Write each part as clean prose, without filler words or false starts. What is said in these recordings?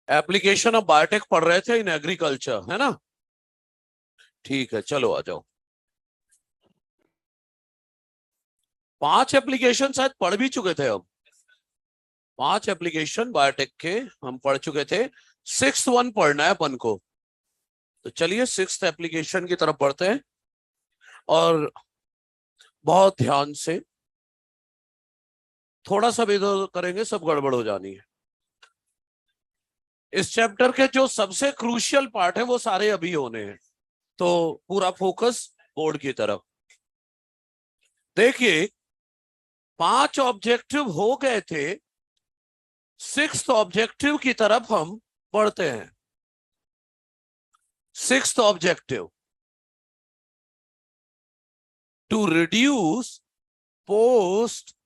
Application of biotech पढ़ रहे थे इन एग्रीकल्चर, है ना? ठीक है, चलो आ जाओ। 5 एप्लीकेशन शायद पढ़ भी चुके थे हम। 5 एप्लीकेशन बायोटेक के हम पढ़ चुके थे। 6th वन पढ़ना है अपन को। तो चलिए 6th एप्लीकेशन की तरफ बढ़ते हैं और बहुत ध्यान से। थोड़ा सा भी इधर करेंगे सब गड़बड़ हो जानी है। इस चैप्टर के जो सबसे क्रूशियल पार्ट है वो सारे अभी होने हैं, तो पूरा फोकस बोर्ड की तरफ। देखिए 5 ऑब्जेक्टिव हो गए थे, 6th ऑब्जेक्टिव की तरफ हम बढ़ते हैं। 6th objective, to reduce post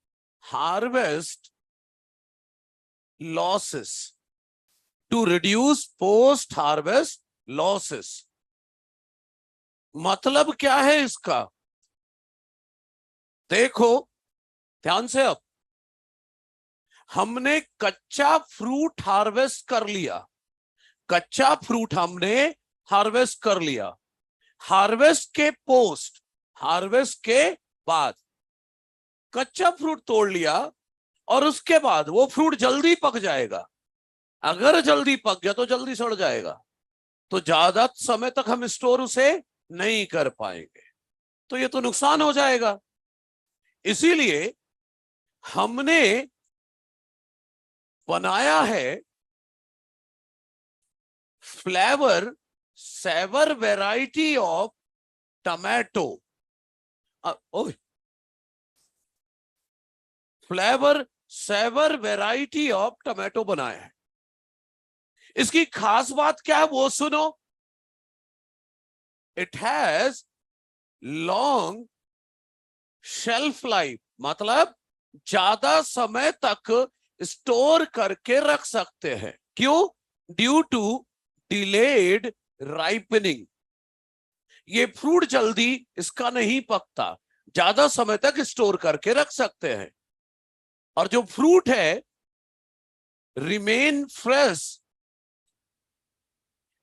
harvest losses. To reduce post harvest losses मतलब क्या है इसका? देखो ध्यान से। अब हमने कच्चा फ्रूट हार्वेस्ट कर लिया। कच्चा फ्रूट हमने हार्वेस्ट कर लिया। हार्वेस्ट के पोस्ट, हार्वेस्ट के बाद कच्चा फ्रूट तोड़ लिया और उसके बाद वो फ्रूट जल्दी पक जाएगा। अगर जल्दी पक गया तो जल्दी सड़ जाएगा, तो ज्यादा समय तक हम स्टोर उसे नहीं कर पाएंगे, तो ये तो नुकसान हो जाएगा। इसीलिए हमने बनाया है Flavr Savr variety of tomato. Flavr Savr variety of tomato बनाया है। इसकी खास बात क्या है वो सुनो। It has long shelf life, मतलब ज्यादा समय तक स्टोर करके रख सकते हैं। क्यों? Due to delayed ripening. ये फ्रूट जल्दी इसका नहीं पकता, ज्यादा समय तक स्टोर करके रख सकते हैं। और जो फ्रूट है remain fresh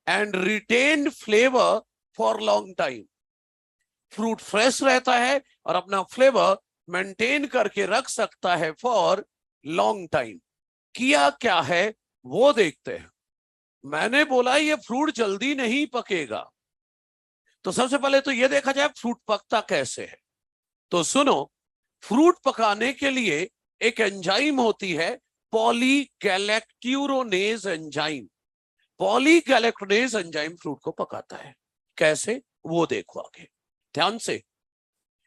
and retain flavour for long time. Fruit fresh रहता है और अपना फ्लेवर मेंटेन करके रख सकता है फॉर लॉन्ग टाइम। किया क्या है वो देखते हैं। मैंने बोला ये फ्रूट जल्दी नहीं पकेगा, तो सबसे पहले तो ये देखा जाए फ्रूट पकता कैसे है। तो सुनो, फ्रूट पकाने के लिए एक एंजाइम होती है, पॉलीगैलेक्ट्यूरोनेज एंजाइम। पॉलीगैलेक्टोनेज एंजाइम फ्रूट को पकाता है। कैसे वो देखो आगे ध्यान से।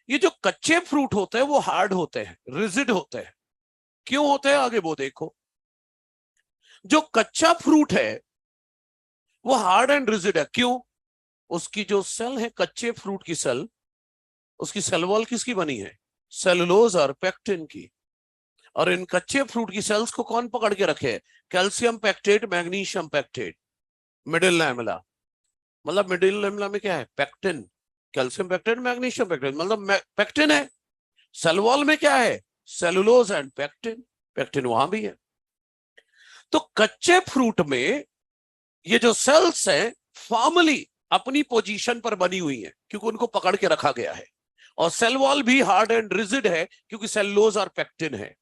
ये जो कच्चे फ्रूट होते हैं वो हार्ड होते हैं, रिजिड होते हैं। क्यों होते हैं आगे वो देखो। जो कच्चा फ्रूट है वो हार्ड एंड रिजिड है। क्यों? उसकी जो सेल है, कच्चे फ्रूट की सेल, उसकी सेल वॉल किसकी बनी है? सेलुलोज और पेक्टिन की। और इन कच्चे फ्रूट की सेल्स को कौन पकड़ के रखे? Calcium pectate, magnesium pectate, middle lamella. मतलब मिडिल लैमेला में क्या है? Pectin. Calcium pectate, magnesium pectate, मतलब पेक्टिन है। सेल वॉल में क्या है? Cellulose and pectin. पेक्टिन वहां भी है। तो कच्चे फ्रूट में ये जो सेल्स हैं फॉर्मली अपनी पोजीशन पर बनी हुई है क्योंकि उनको पकड़ के रखा गया है। और सेल वॉल भी हार्ड एंड रिजिड है क्योंकि सेलुलोज और पेक्टिन है।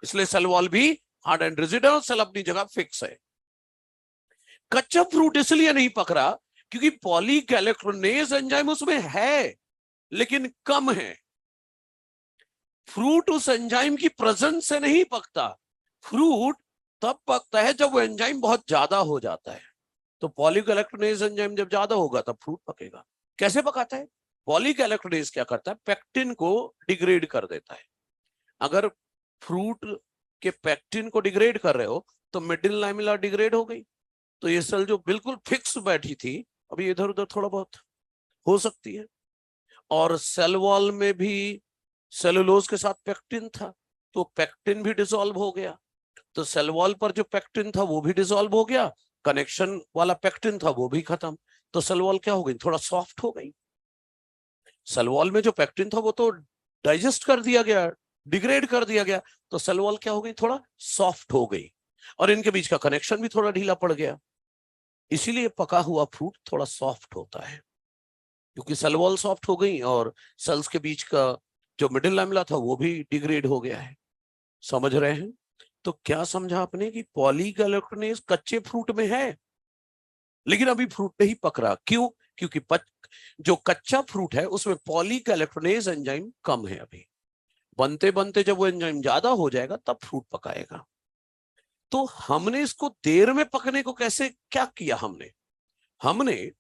इसलिए सेल वॉल भी हार्ड एंड रिजिड है और सेल अपनी जगह फिक्स है। कच्चा फ्रूट इसलिए नहीं पक रहा क्योंकि पॉलीगैलेक्टोनेज एंजाइम उसमें है लेकिन कम है। फ्रूट उस एंजाइम की प्रेजेंस से नहीं पकता। फ्रूट तब पकता है जब वो एंजाइम बहुत ज्यादा हो जाता है। तो पॉलीगैलेक्टोनेज एंजाइम जब ज्यादा होगा तब फ्रूट पकेगा। कैसे पकाता है? पॉलीगैलेक्टोनेज क्या करता है? पेक्टिन को डिग्रेड कर देता है। अगर फ्रूट के पेक्टिन को डिग्रेड कर रहे हो तो मिडिल लैमेला डिग्रेड हो गई, तो ये सेल जो बिल्कुल फिक्स बैठी थी अभी इधर उधर थोड़ा बहुत हो सकती है। और सेल वॉल में भी सेलुलोज के साथ पेक्टिन था, तो पेक्टिन भी डिसॉल्व हो गया। तो सेल वॉल पर जो पेक्टिन था वो भी डिसॉल्व हो गया, कनेक्शन वाला पेक्टिन था वो भी खत्म। तो सेल वॉल क्या हो गई? थोड़ा सॉफ्ट हो गई। सेल वॉल में जो पेक्टिन था वो तो डाइजेस्ट कर दिया गया, डिग्रेड कर दिया गया, तो सेल वॉल क्या हो गई? थोड़ा सॉफ्ट हो गई। और इनके बीच का कनेक्शन भी थोड़ा ढीला पड़ गया, इसीलिए पका हुआ फ्रूट थोड़ा सॉफ्ट होता है, क्योंकि सेल वॉल सॉफ्ट हो गई और सेल्स के बीच का जो मिडिल लैमेला था वो भी डिग्रेड हो गया है। समझ रहे हैं? तो क्या समझा आपने कि पॉलीगैलेक्टोनेज कच्चे फ्रूट में है, लेकिन अभी फ्रूट नहीं पक रहा। क्यों? क्योंकि जो कच्चा फ्रूट है उसमें पॉलीगैलेक्टोनेज एंजाइम कम है। अभी बनते बनते जब वो एंजाइम ज्यादा हो जाएगा तब फ्रूट पकाएगा। तो हमने इसको देर में पकने को कैसे क्या किया? हमने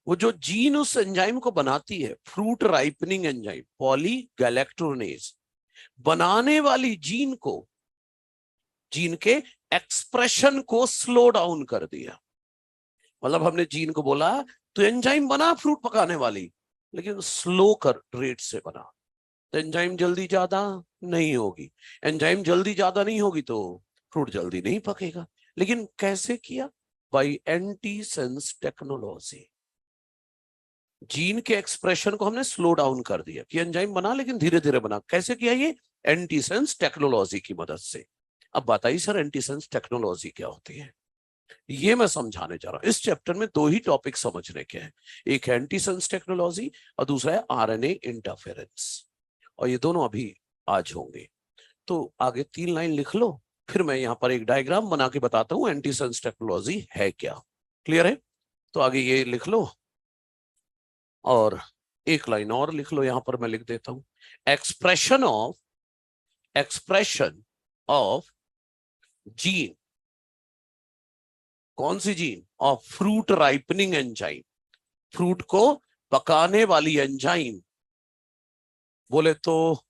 वो जो जीन उस एंजाइम को बनाती है, फ्रूट राइपनिंग एंजाइम पॉलीगैलेक्टोनेज, बनाने वाली जीन के एक्सप्रेशन को स्लो डाउन कर दिया। मतलब हमने जीन को बोला तो एंजाइम बना फ्रूट पकाने वाली, लेकिन स्लो कर रेट से बना, तो एंजाइम जल्दी ज्यादा नहीं होगी। एंजाइम जल्दी ज्यादा नहीं होगी तो फ्रूट जल्दी नहीं पकेगा। लेकिन कैसे किया? By antisense technology. जीन के एक्सप्रेशन को हमने स्लो डाउन कर दिया कि एंजाइम बना लेकिन धीरे धीरे बना। कैसे किया? ये एंटीसेंस टेक्नोलॉजी की मदद से। अब बताइए सर, एंटीसेंस टेक्नोलॉजी क्या होती है? ये मैं समझाने जा रहा हूं। इस चैप्टर में दो ही टॉपिक समझने के हैं, एक है एंटीसेंस टेक्नोलॉजी और दूसरा है आरएनए इंटरफेरेंस, और ये दोनों अभी आज होंगे। तो आगे 3 लाइन लिख लो, फिर मैं यहाँ पर एक डायग्राम बना के बताता हूँ एंटीसेंस टेक्नोलॉजी है क्या। क्लियर है? तो आगे ये लिख लो और 1 लाइन और लिख लो, यहां पर मैं लिख देता हूं, एक्सप्रेशन ऑफ जीन। कौन सी gene? Of fruit ripening enzyme, fruit को पकाने वाली एंजाइम। बोले तो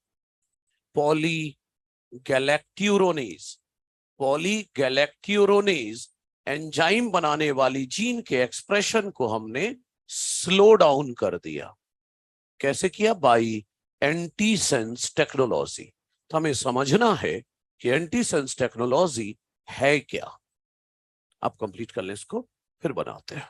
पॉलीगैलेक्ट्यूरोनेज। पॉलीगैलेक्ट्यूरोनेज एंजाइम बनाने वाली जीन के एक्सप्रेशन को हमने स्लो डाउन कर दिया। कैसे किया? By antisense technology. तो हमें समझना है कि एंटीसेंस टेक्नोलॉजी है क्या। आप कंप्लीट कर लें इसको, फिर बनाते हैं।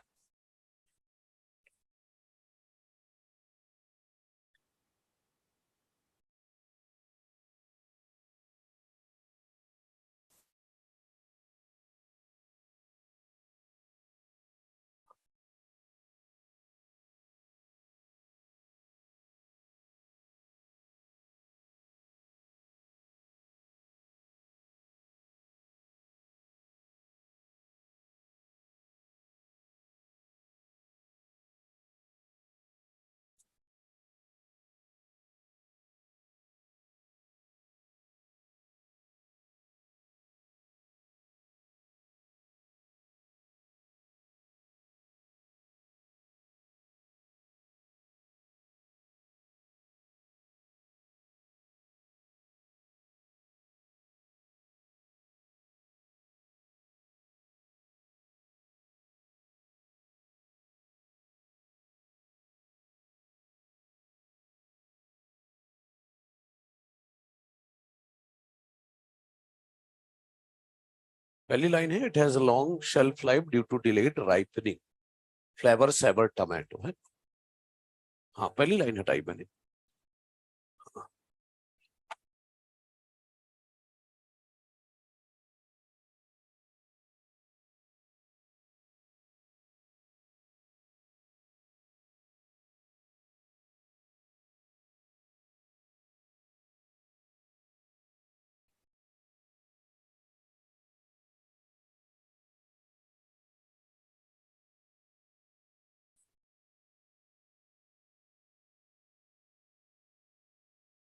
पहली लाइन है, it has a long shelf life due to delayed ripening, Flavr Savr tomato है। हाँ, पहली लाइन हटाई मैंने।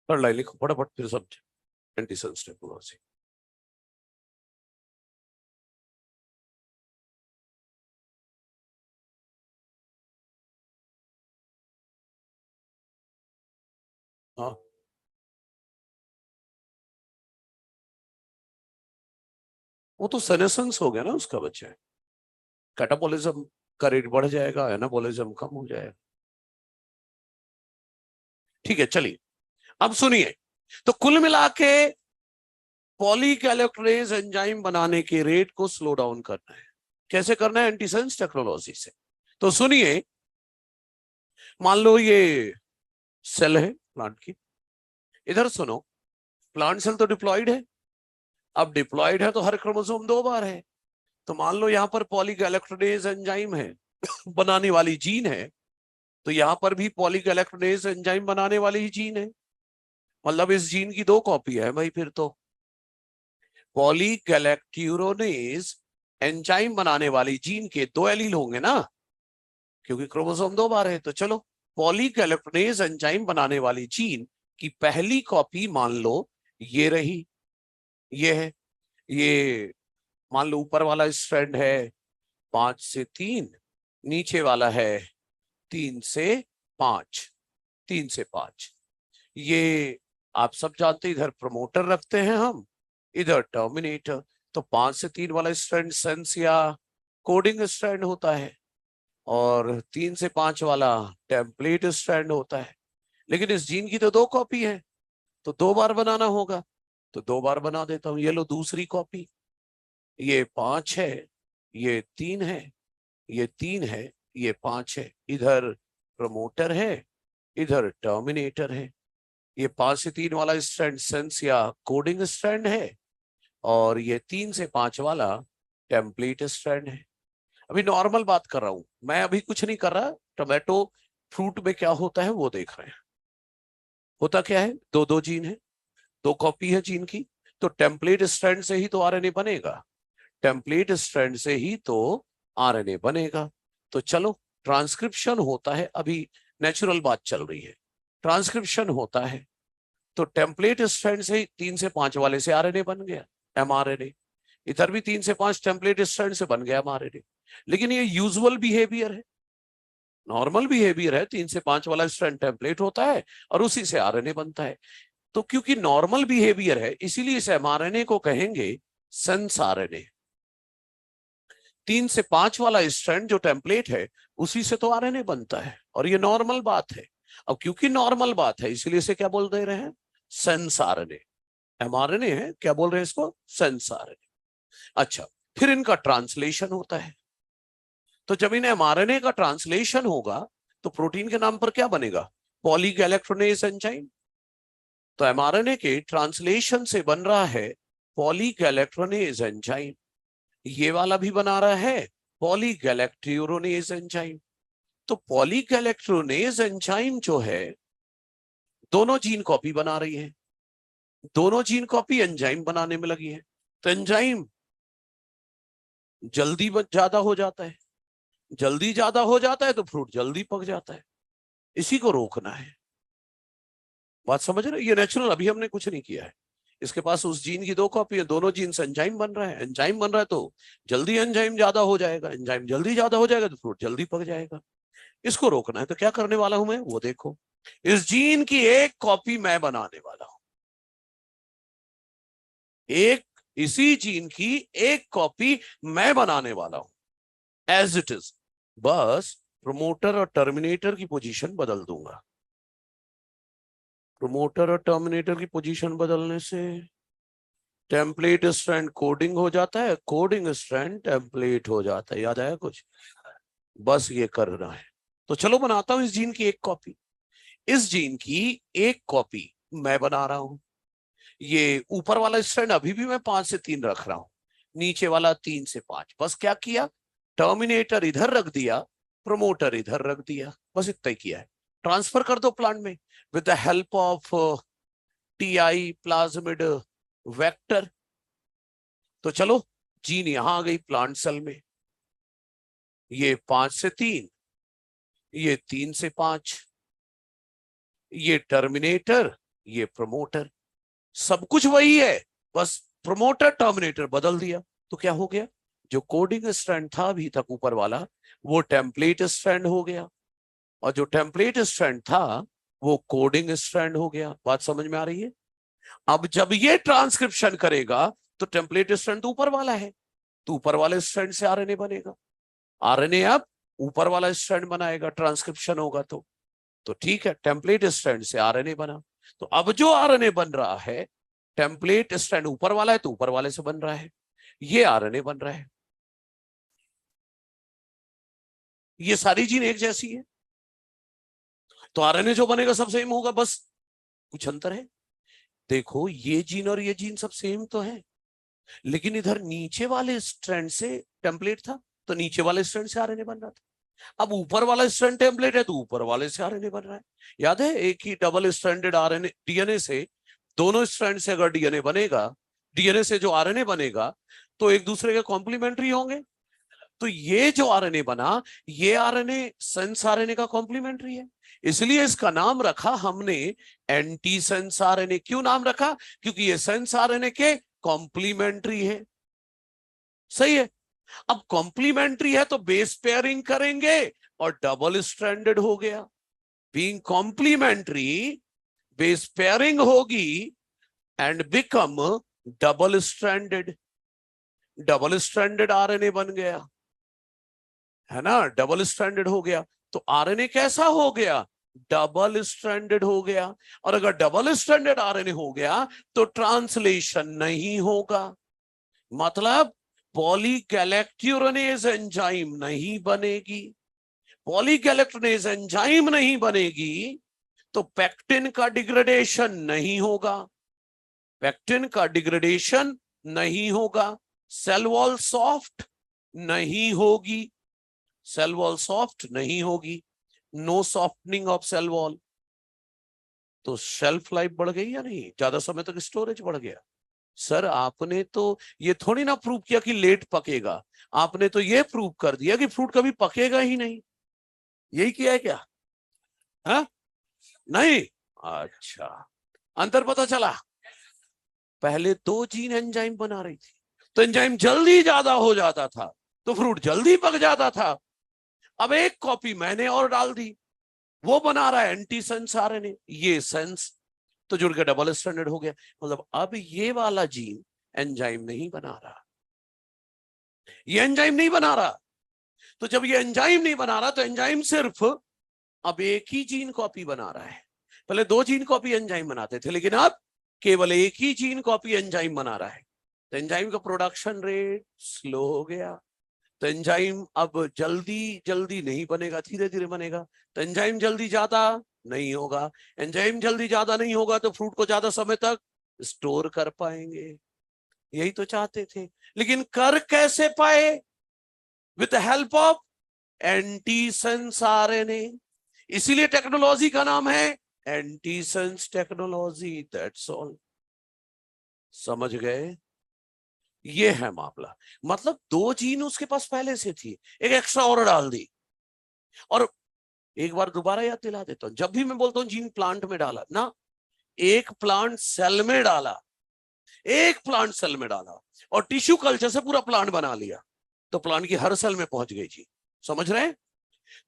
थर्ड लाइन लिखो फटाफट, फिर समझे एंटीसेंस टेक्नोलॉजी। हाँ, वो तो सेनेसेंस हो गया ना उसका बच्चा। कैटाबॉलिज्म का रेट बढ़ जाएगा, एनाबॉलिज्म कम हो जाएगा। ठीक है, चलिए अब सुनिए। तो कुल मिला के पॉलीगैलेक्टोनेज एंजाइम बनाने के रेट को स्लो डाउन करना है। कैसे करना है? एंटीसेंस टेक्नोलॉजी से। तो सुनिए, मान लो ये सेल है प्लांट की, इधर सुनो, प्लांट सेल तो डिप्लॉयड है, अब डिप्लॉयड है तो हर क्रोमोसोम 2 बार है। तो मान लो यहाँ पर पॉलीगैलेक्टोनेज एंजाइम है बनाने वाली जीन है, तो यहाँ पर भी पॉलीगैलेक्टोनेज एंजाइम बनाने वाली ही जीन है, मतलब इस जीन की 2 कॉपी है भाई। फिर तो पॉलीगैलेक्टोनेज एंजाइम बनाने वाली जीन के 2 एलील होंगे ना, क्योंकि क्रोमोसोम 2 बार है। तो चलो, पॉलीगैलेक्टोनेज एंजाइम बनाने वाली जीन की पहली कॉपी मान लो ये रही, ये है, ये मान लो ऊपर वाला स्ट्रैंड है 5 से 3, नीचे वाला है 3 से 5, 3 से 5। ये आप सब जानते हैं, इधर प्रमोटर रखते हैं हम, इधर टर्मिनेटर। तो 5 से 3 वाला स्ट्रैंड सेंस या कोडिंग स्ट्रैंड होता है, और 3 से 5 वाला टेम्पलेट स्ट्रैंड होता है। लेकिन इस जीन की तो 2 कॉपी है, तो 2 बार बनाना होगा, तो 2 बार बना देता हूं। ये लो दूसरी कॉपी, ये 5 है, ये 3 है, ये 3 है, ये 5 है। इधर प्रमोटर है, इधर टर्मिनेटर है। ये 5 से 3 वाला स्ट्रैंड सेंस या कोडिंग स्ट्रैंड है, और ये 3 से 5 वाला टेम्पलेट स्ट्रैंड है। अभी नॉर्मल बात कर रहा हूं मैं, अभी कुछ नहीं कर रहा। टोमेटो फ्रूट में क्या होता है वो देख रहे हैं। होता क्या है, 2 जीन है, 2 कॉपी है जीन की, तो टेम्पलेट स्ट्रैंड से ही तो आरएनए बनेगा, टेम्पलेट स्ट्रैंड से ही तो आरएनए बनेगा। तो चलो, ट्रांसक्रिप्शन होता है, अभी नेचुरल बात चल रही है, ट्रांसक्रिप्शन होता है। तो टेम्पलेट स्ट्रैंड से 3 से 5 वाले से आरएनए बन गया, एमआरएनए। इधर भी 3 से 5 टेम्पलेट स्ट्रैंड से बन गया एमआरएनए। लेकिन ये यूजुअल बिहेवियर है, नॉर्मल बिहेवियर है। 3 से 5 वाला स्ट्रैंड टेम्पलेट होता है और उसी से आरएनए बनता है। तो क्योंकि नॉर्मल बिहेवियर है, इसीलिए इस एमआरएनए को कहेंगे सेंस आरएनए। 3 से 5 वाला स्ट्रैंड जो टेम्पलेट है, उसी से तो आरएनए बनता है, और ये नॉर्मल बात है। अब क्योंकि नॉर्मल बात है, इसलिए इसे क्या बोल दे रहे हैं, सेंस आरएनए। एमआरएनए है, क्या बोल रहे हैं इसको, सेंस आरएनए। अच्छा, फिर इनका ट्रांसलेशन होता है। तो जब इन एमआरएनए का ट्रांसलेशन होगा, तो प्रोटीन के नाम पर क्या बनेगा, पॉलीगैलेक्टोनेज एंजाइम। तो एमआरएनए के ट्रांसलेशन से बन रहा है पॉलीगैलेक्टोनेज एंजाइम। ये वाला भी बना रहा है पॉलीगैलेक्टोनेज एंजाइम। तो पॉलीगैलेक्टोनेज एंजाइम जो है, दोनों जीन कॉपी बना रही है, दोनों जीन कॉपी एंजाइम बनाने में लगी है। तो एंजाइम जल्दी ज्यादा हो जाता है, जल्दी ज्यादा हो जाता है तो फ्रूट जल्दी पक जाता है। इसी को रोकना है। बात समझ रहे, ये नेचुरल, अभी हमने कुछ नहीं किया है। इसके पास उस जीन की 2 कॉपी है, दोनों जीन से एंजाइम बन रहा है, एंजाइम बन रहा है तो जल्दी एंजाइम ज्यादा हो जाएगा, एंजाइम जल्दी ज्यादा हो जाएगा तो फ्रूट जल्दी पक जाएगा। इसको रोकना है, तो क्या करने वाला हूं मैं, वो देखो। इस जीन की 1 कॉपी मैं बनाने वाला हूं, एक इसी जीन की 1 कॉपी मैं बनाने वाला हूं एज इट इज। बस प्रोमोटर और टर्मिनेटर की पोजीशन बदल दूंगा। प्रोमोटर और टर्मिनेटर की पोजीशन बदलने से टेम्पलेट स्ट्रैंड कोडिंग हो जाता है, कोडिंग स्ट्रैंड टेम्पलेट हो जाता है। याद आया कुछ, बस ये करना है। तो चलो बनाता हूं इस जीन की 1 कॉपी। इस जीन की 1 कॉपी मैं बना रहा हूं। ये ऊपर वाला स्ट्रैंड अभी भी मैं 5 से 3 रख रहा हूं, नीचे वाला 3 से 5। बस क्या किया, टर्मिनेटर इधर रख दिया, प्रोमोटर इधर रख दिया, बस इतना ही किया है। ट्रांसफर कर दो प्लांट में with the help of TI plasmid vector. तो चलो, जीन यहां आ गई प्लांट सेल में। ये 5 से 3, ये 3 से 5, ये टर्मिनेटर, ये प्रमोटर, सब कुछ वही है, बस प्रमोटर टर्मिनेटर बदल दिया। तो क्या हो गया, जो कोडिंग स्ट्रैंड था अभी तक ऊपर वाला, वो टेम्पलेट स्ट्रैंड हो गया, और जो टेम्पलेट स्ट्रैंड था वो कोडिंग स्ट्रैंड हो गया। बात समझ में आ रही है। अब जब ये ट्रांसक्रिप्शन करेगा, तो टेम्पलेट स्ट्रैंड तो ऊपर वाला है, तो ऊपर वाले स्ट्रैंड से आरएनए बनेगा। आरएनए अब ऊपर वाला स्ट्रैंड बनाएगा, ट्रांसक्रिप्शन होगा तो ठीक है, टेम्पलेट स्ट्रैंड से आरएनए बना। तो अब जो आरएनए बन रहा है, टेम्पलेट स्ट्रैंड ऊपर वाला है तो ऊपर वाले से बन रहा है, ये आरएनए बन रहा है। ये सारी जीन एक जैसी है, तो आरएनए जो बनेगा सब सेम होगा, बस कुछ अंतर है। देखो, ये जीन और ये जीन सब सेम तो है, लेकिन इधर नीचे वाले स्ट्रैंड से टेम्पलेट था, तो नीचे वाले स्ट्रैंड से आरएनए बन रहा था। अब ऊपर वाला स्ट्रैंड टेम्पलेट है तो ऊपर वाले से आरएनए बन रहा है। याद है, एक ही डबल स्ट्रैंडेड आरएनए डीएनए से, दोनों स्ट्रैंड से अगर डीएनए बनेगा, डीएनए से जो आरएनए बनेगा तो एक दूसरे के कॉम्प्लीमेंट्री होंगे। तो ये जो आरएनए बना, ये आरएनए सेंस आरएनए का कॉम्प्लीमेंट्री है, इसलिए इसका नाम रखा हमने एंटी सेंस आरएनए। क्यों नाम रखा? क्योंकि ये सेंस आरएनए के कॉम्प्लीमेंट्री है। सही है। अब कॉम्प्लीमेंट्री है तो बेस पेयरिंग करेंगे और डबल स्ट्रैंडेड हो गया। बीइंग कॉम्प्लीमेंट्री, बेस पेयरिंग होगी and become double stranded. Double stranded RNA बन गया, है ना, डबल स्ट्रैंडेड हो गया। तो आरएनए कैसा हो गया? डबल स्ट्रैंडेड हो गया। और अगर डबल स्ट्रैंडेड आरएनए हो गया तो ट्रांसलेशन नहीं होगा, मतलब पॉलीगैलेक्टुरोनेज एंजाइम नहीं बनेगी। पॉलीगैलेक्टोनेज एंजाइम नहीं बनेगी तो पेक्टिन का डिग्रेडेशन नहीं होगा, पेक्टिन का डिग्रेडेशन नहीं होगा। सेल वॉल सॉफ्ट नहीं होगी, सेल वॉल सॉफ्ट नहीं होगी, no softening of cell wall. तो शेल्फ लाइफ बढ़ गई या नहीं? ज्यादा समय तक स्टोरेज बढ़ गया। सर आपने तो ये थोड़ी ना प्रूव किया कि लेट पकेगा, आपने तो ये प्रूव कर दिया कि फ्रूट कभी पकेगा ही नहीं। यही किया है क्या? हा? नहीं। अच्छा, अंतर पता चला। पहले दो जीन एंजाइम बना रही थी तो एंजाइम जल्दी ज्यादा हो जाता था, तो फ्रूट जल्दी पक जाता था। अब एक कॉपी मैंने और डाल दी, वो बना रहा है एंटी सेंस आरएनए, ये सेंस तो जुड़ के डबल स्टैंडर्ड हो गया। मतलब अब ये वाला जीन एंजाइम नहीं बना रहा, ये एंजाइम नहीं बना रहा। तो जब ये एंजाइम नहीं बना रहा तो एंजाइम सिर्फ अब एक ही जीन कॉपी बना रहा है। पहले दो जीन कॉपी एंजाइम बनाते थे, लेकिन अब केवल एक ही जीन कॉपी एंजाइम बना रहा है। तो एंजाइम का प्रोडक्शन रेट स्लो हो गया। तो एंजाइम अब जल्दी जल्दी नहीं बनेगा, धीरे धीरे बनेगा। तो एंजाइम जल्दी ज्यादा नहीं होगा, एंजाइम जल्दी ज्यादा नहीं होगा तो फ्रूट को ज्यादा समय तक स्टोर कर पाएंगे। यही तो चाहते थे, लेकिन कर कैसे पाए? With the help of antisense RNA. इसीलिए टेक्नोलॉजी का नाम है एंटीसेंस टेक्नोलॉजी, दैट्स ऑल। समझ गए? ये है मामला। मतलब दो जीन उसके पास पहले से थी, एक एक्स्ट्रा और डाल दी। और एक बार दोबारा याद दिला देता हूं, जब भी मैं बोलता हूं जीन प्लांट में डाला ना, एक प्लांट सेल में डाला, एक प्लांट सेल में डाला और टिश्यू कल्चर से पूरा प्लांट बना लिया, तो प्लांट की हर सेल में पहुंच गई जी। समझ रहे हैं?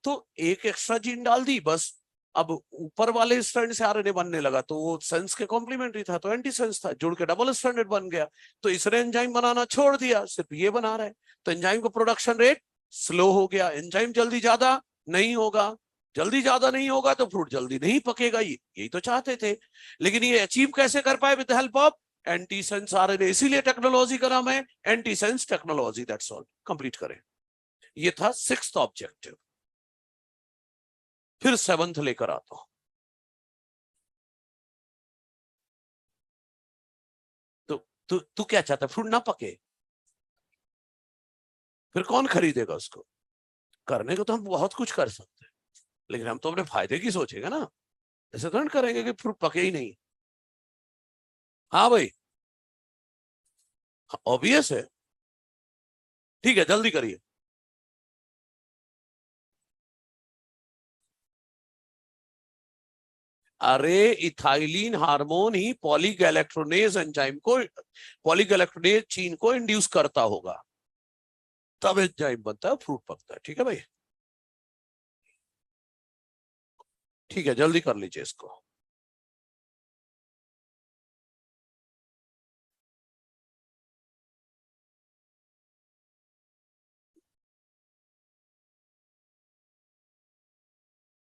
तो एक एक्स्ट्रा जीन डाल दी बस। अब ऊपर वाले स्ट्रैंड से आरएनए बनने लगा तो वो सेंस के कॉम्प्लीमेंट्री था, तो एंटी सेंस था, जुड़ के डबल स्ट्रैंडेड बन गया। तो इसने एंजाइम बनाना छोड़ दिया, सिर्फ ये बना रहा है। तो एंजाइम का प्रोडक्शन रेट स्लो हो गया, एंजाइम जल्दी ज्यादा नहीं होगा, जल्दी ज्यादा नहीं होगा तो फ्रूट जल्दी नहीं पकेगा। यही तो चाहते थे, लेकिन ये अचीव कैसे कर पाए? With help of anti sense RNA. इसीलिए टेक्नोलॉजी का नाम है anti sense technology. That's all. Complete करें। ये था सिक्स्थ ऑब्जेक्टिव। फिर सेवंथ लेकर आता हूं। तो तू क्या चाहता है? फ्रूट ना पके? फिर कौन खरीदेगा उसको? करने को तो हम बहुत कुछ कर सकते हैं, लेकिन हम तो अपने फायदे की सोचेगा ना। ऐसे तो नहीं करेंगे कि फ्रूट पके ही नहीं। हाँ भाई, ऑब्वियस है। ठीक है, जल्दी करिए। अरे इथाइलिन हार्मोन ही पॉलीगैलेक्ट्रोनेज एंजाइम को, पॉलीगैलेक्ट्रोनेज चीन को इंड्यूस करता होगा, तब एंजाइम बनता है, फ्रूट पकता है। ठीक है भाई, ठीक है, जल्दी कर लीजिए इसको।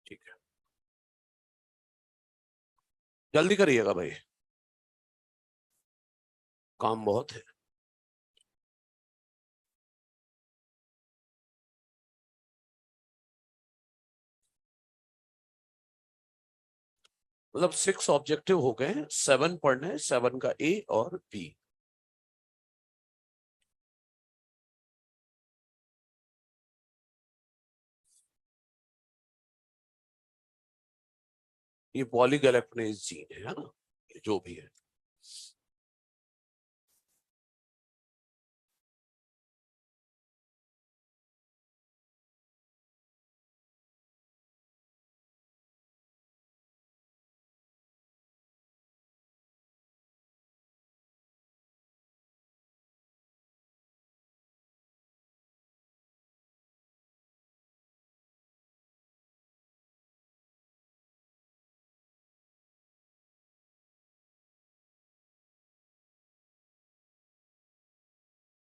ठीक है, जल्दी करिएगा भाई, काम बहुत है। मतलब 6 ऑब्जेक्टिव हो गए, 7 पढ़ने हैं, 7 का ए और बी। ये पॉलीगैलेक्टोनेज जीन है ना, जो भी है।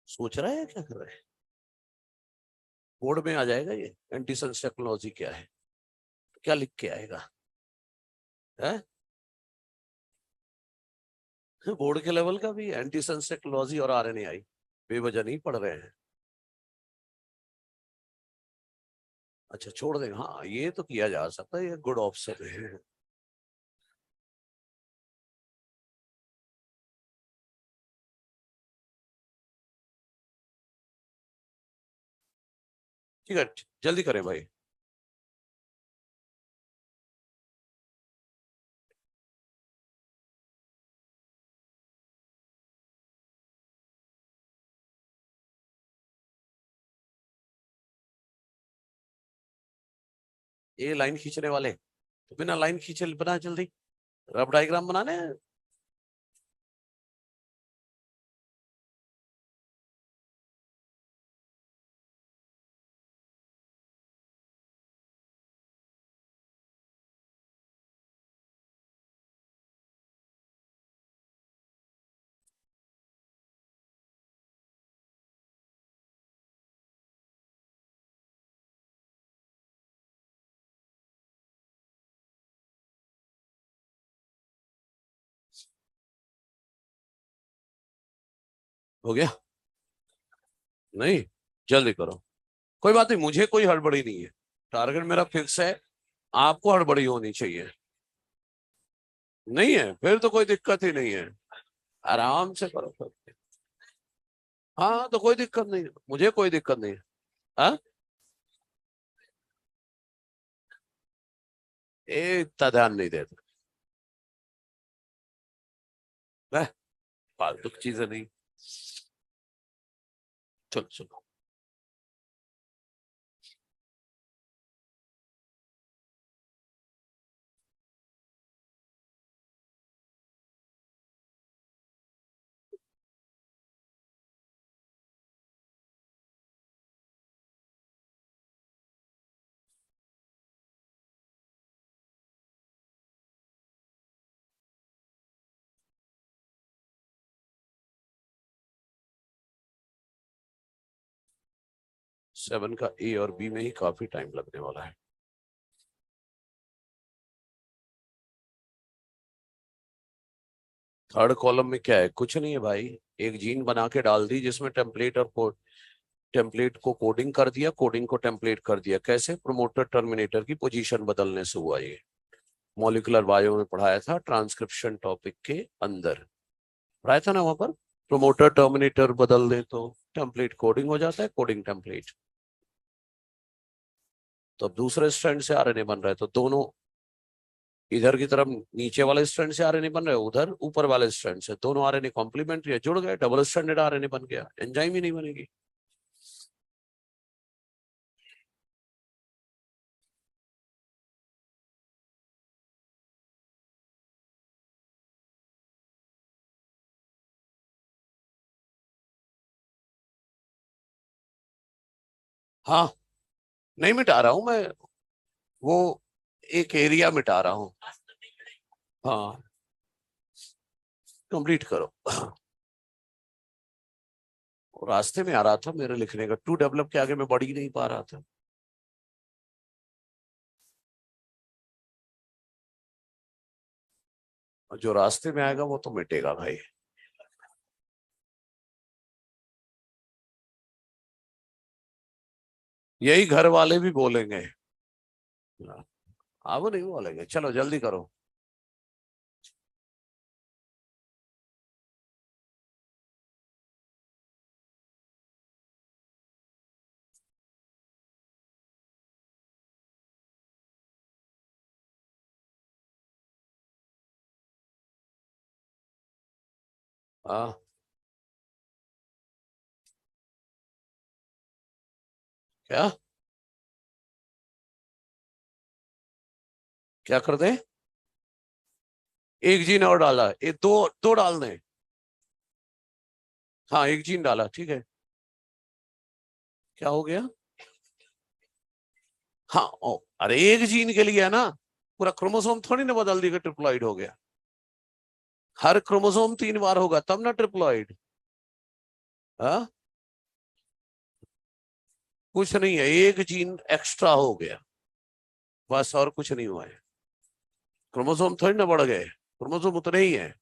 सोच रहा है क्या कर रहा है? बोर्ड में आ जाएगा ये एंटीसेंस टेक्नोलॉजी क्या है, क्या लिख के आएगा है? बोर्ड के लेवल का भी एंटीसेंस टेक्नोलॉजी और आरएनएआई बेवजह नहीं पढ़ रहे हैं। अच्छा छोड़ देंगे, हाँ ये तो किया जा सकता है, ये गुड ऑप्शन है। ठीक है, जल्दी करें भाई। ये लाइन खींचने वाले तो बिना लाइन खींचे बना जल्दी, रफ डायग्राम बनाने हैं। हो गया? नहीं, जल्दी करो। कोई बात नहीं, मुझे कोई हड़बड़ी नहीं है, टारगेट मेरा फिक्स है। आपको हड़बड़ी होनी चाहिए। नहीं है फिर तो कोई दिक्कत ही नहीं है, आराम से करो फिर। हाँ तो कोई दिक्कत नहीं है, मुझे कोई दिक्कत नहीं है। हाँ, ये इतना ध्यान नहीं देता मैं, फालतू की चीजें नहीं। चलो चलो। 7 का ए और बी में ही काफी टाइम लगने वाला है। थर्ड कॉलम में क्या है? कुछ नहीं है भाई, एक जीन बना के डाल दी जिसमें टेम्पलेट और टेम्पलेट को कोडिंग कर दिया, कोडिंग को टेम्पलेट कर दिया। कैसे? प्रमोटर टर्मिनेटर की पोजीशन बदलने से हुआ ये। मॉलिक्यूलर बायो में पढ़ाया था, ट्रांसक्रिप्शन टॉपिक के अंदर पढ़ाया था ना वहां पर। प्रमोटर टर्मिनेटर बदल दे तो टेम्पलेट कोडिंग हो जाता है, कोडिंग टेम्पलेट। तो अब दूसरे स्ट्रैंड से आरएनए बन रहा है, तो दोनों इधर की तरफ नीचे वाले स्ट्रैंड से आरएनए बन रहे हैं, उधर ऊपर वाले स्ट्रैंड से, दोनों आरएनए कॉम्प्लीमेंट्री है, जुड़ गए, डबल स्ट्रैंडेड आरएनए बन गया, एंजाइम ही नहीं बनेगी। हाँ, नहीं मिटा रहा हूं मैं, वो एक एरिया मिटा रहा हूँ। हाँ, कंप्लीट करो। रास्ते में आ रहा था मेरे लिखने का, टू डेवलप के आगे मैं बढ़ ही नहीं पा रहा था। और जो रास्ते में आएगा वो तो मिटेगा भाई। यही घर वाले भी बोलेंगे। हाँ, वो नहीं बोलेंगे, चलो जल्दी करो। हाँ, क्या क्या कर दे? एक जीन और डाला, ये दो दो डालने। हाँ, एक जीन डाला, ठीक है। क्या हो गया? हाँ, ओ, अरे एक जीन के लिए है ना, पूरा क्रोमोसोम थोड़ी ना बदल देगा, ट्रिप्लॉइड हो गया। हर क्रोमोसोम 3 बार होगा तब ना ट्रिप्लॉइड। हाँ, कुछ नहीं है, एक जीन एक्स्ट्रा हो गया, बस, और कुछ नहीं हुआ है। क्रोमोसोम थोड़ी ना बढ़ गए, क्रोमोसोम उतने ही है।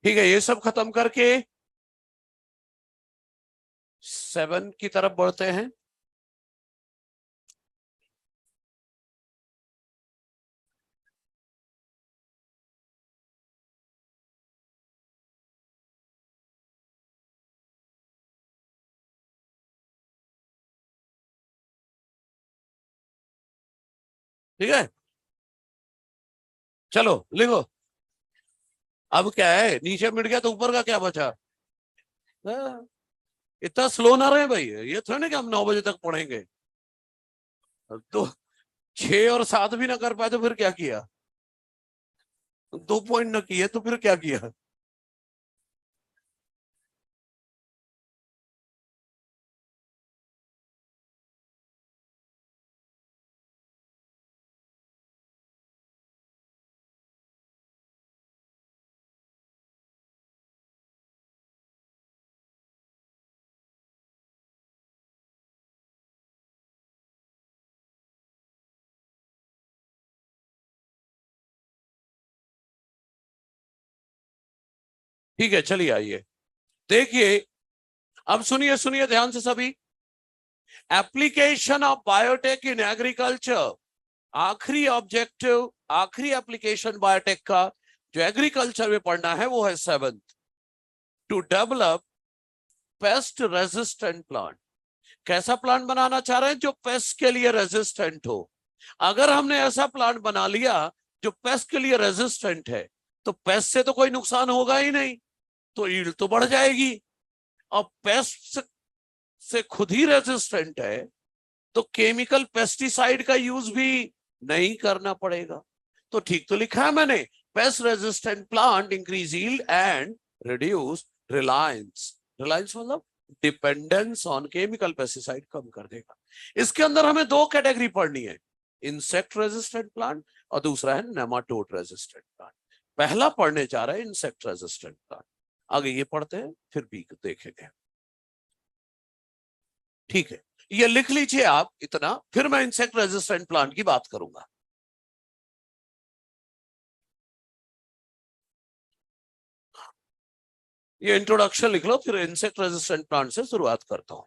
ठीक है, ये सब खत्म करके 7 की तरफ बढ़ते हैं। ठीक है, चलो लिखो। अब क्या है, नीचे मिट गया तो ऊपर का क्या बचा? हाँ, इतना स्लो ना रहे भाई, ये थोड़ा ना कि हम 9 बजे तक पढ़ेंगे। तो 6 और 7 भी ना कर पाए तो फिर क्या किया? 2 पॉइंट ना किए तो फिर क्या किया? ठीक है, चलिए आइए, देखिए। अब सुनिए सुनिए ध्यान से सभी। Application of biotech in agriculture, आखिरी ऑब्जेक्टिव, आखिरी एप्लीकेशन बायोटेक का जो एग्रीकल्चर में पढ़ना है वो है 7th, to develop pest resistant plant. कैसा प्लांट बनाना चाह रहे हैं? जो पेस्ट के लिए रेजिस्टेंट हो। अगर हमने ऐसा प्लांट बना लिया जो पेस्ट के लिए रेजिस्टेंट है, तो पेस्ट से तो कोई नुकसान होगा ही नहीं, तो ईल्ड तो बढ़ जाएगी। और पेस्ट से खुद ही रेजिस्टेंट है, तो केमिकल पेस्टिसाइड का यूज भी नहीं करना पड़ेगा। तो ठीक तो लिखा है मैंने, paste resistant plant increase yield and reduce Reliance. Reliance मतलब डिपेंडेंस ऑन केमिकल पेस्टिसाइड कम कर देगा। इसके अंदर हमें दो कैटेगरी पढ़नी है, इंसेक्ट रेजिस्टेंट प्लांट और दूसरा है नेमाटोड रेजिस्टेंट प्लांट। पहला पढ़ने जा रहा है इंसेक्ट रेजिस्टेंट प्लांट, आगे ये पढ़ते हैं फिर भी देखेंगे। ठीक है, ये लिख लीजिए आप इतना, फिर मैं इंसेक्ट रेजिस्टेंट प्लांट की बात करूंगा। ये इंट्रोडक्शन लिख लो, फिर इंसेक्ट रेजिस्टेंट प्लांट से शुरुआत करता हूं।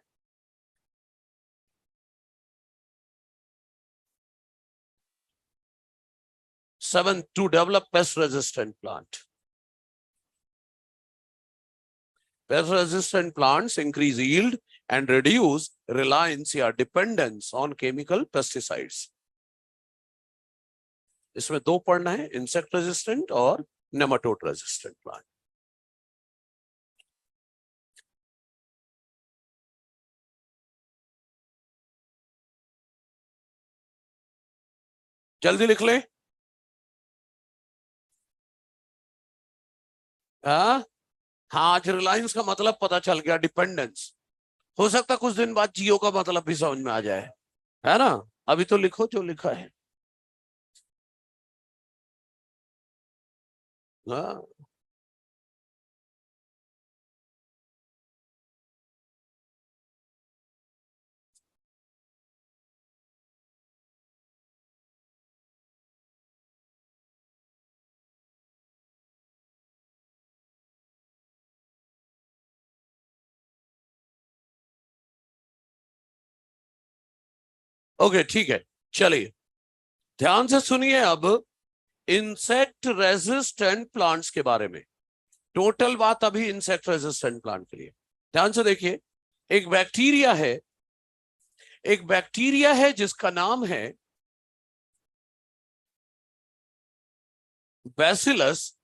7, to develop pest resistant plant. Pest resistant plants increase yield and reduce reliance या डिपेंडेंस ऑन केमिकल पेस्टिसाइड्स। इसमें दो पढ़ना है, इंसेक्ट रेजिस्टेंट और नेमाटोड रेजिस्टेंट प्लांट। जल्दी लिख लें। हाँ, हाँ, आज रिलायंस का मतलब पता चल गया, डिपेंडेंस। हो सकता कुछ दिन बाद जियो का मतलब भी समझ में आ जाए, है ना? अभी तो लिखो जो लिखा है। हाँ, ओके ठीक है, चलिए ध्यान से सुनिए अब इंसेक्ट रेजिस्टेंट प्लांट्स के बारे में। टोटल बात अभी इंसेक्ट रेजिस्टेंट प्लांट के लिए। ध्यान से देखिए, एक बैक्टीरिया है जिसका नाम है बैसिलस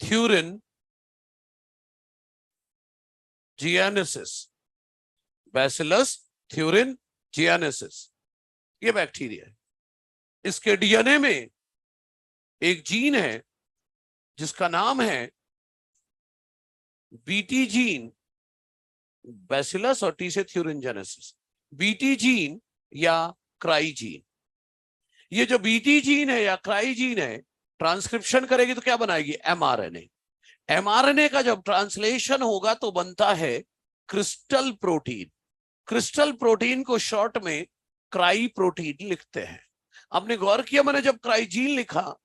thuringiensis। बैसिलस thuringiensis ये बैक्टीरिया है। इसके डीएनए में एक जीन है जिसका नाम है बीटी जीन, बैसिलस और टी से थ्यूरिनजेनेसिस, बीटी जीन या क्राई जीन। ये जो बीटी जीन है या क्राई जीन है, ट्रांसक्रिप्शन करेगी तो क्या बनाएगी? एमआरएनए। एमआरएनए का जब ट्रांसलेशन होगा तो बनता है क्रिस्टल प्रोटीन। क्रिस्टल प्रोटीन को शॉर्ट में क्राई प्रोटीन लिखते हैं। आपने गौर किया, मैंने जब क्राइजीन लिखा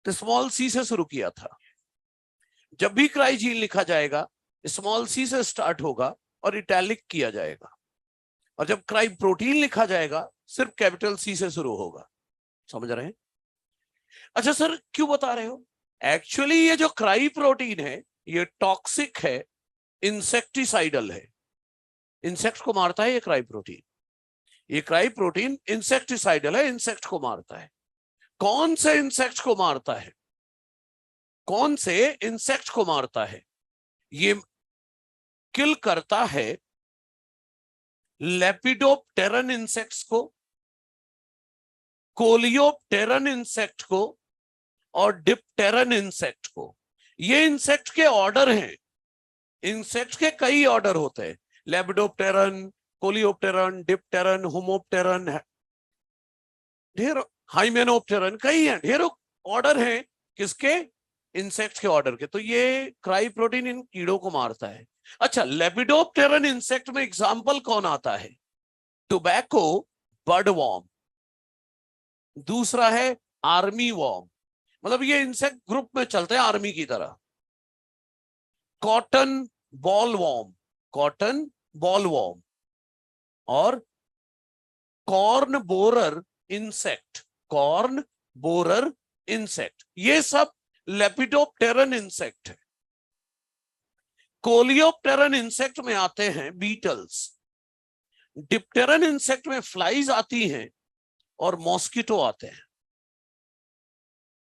तो स्मॉल सी से शुरू किया था। जब भी क्राइजीन लिखा जाएगा स्मॉल सी से स्टार्ट होगा और इटैलिक किया जाएगा, और जब क्राई प्रोटीन लिखा जाएगा सिर्फ कैपिटल सी से शुरू होगा। समझ रहे हैं? अच्छा सर क्यों बता रहे हो? एक्चुअली ये जो क्राई प्रोटीन है ये टॉक्सिक है, इंसेक्टिसाइडल है, इंसेक्ट को मारता है ये क्राई प्रोटीन। ये क्राई प्रोटीन इंसेक्टिसाइडल है, इंसेक्ट को मारता है। कौन से इंसेक्ट को मारता है? कौन से इंसेक्ट को मारता है? ये किल करता है लेपिडोप्टेरन इंसेक्ट्स को, कोलियोप्टेरन इंसेक्ट को और डिप्टेरन इंसेक्ट को। ये इंसेक्ट के ऑर्डर हैं। इंसेक्ट के कई ऑर्डर होते हैं, लेपिडोप्टेरन, कोलियोप्टेरन, डिप्टेरन, होमोप्टेरन, ढेरों, हाइमेनोप्टेरन, कई हैं, ढेरों ऑर्डर हैं। किसके? इंसेक्ट के ऑर्डर के। तो ये क्राई प्रोटीन इन कीड़ों को मारता है। अच्छा, लेपिडोप्टेरन इंसेक्ट में एग्जाम्पल कौन आता है? टोबैको बर्ड वॉर्म, दूसरा है आर्मी वॉर्म, मतलब ये इंसेक्ट ग्रुप में चलते हैं आर्मी की तरह। Cotton boll worm, cotton boll worm, और corn borer insect, corn borer insect, ये सब लेपिडोप्टेरन इंसेक्ट है। कोलियोप्टेरन इंसेक्ट में आते हैं बीटल्स, डिप्टेरन इंसेक्ट में फ्लाइज आती हैं और मॉस्किटो आते हैं,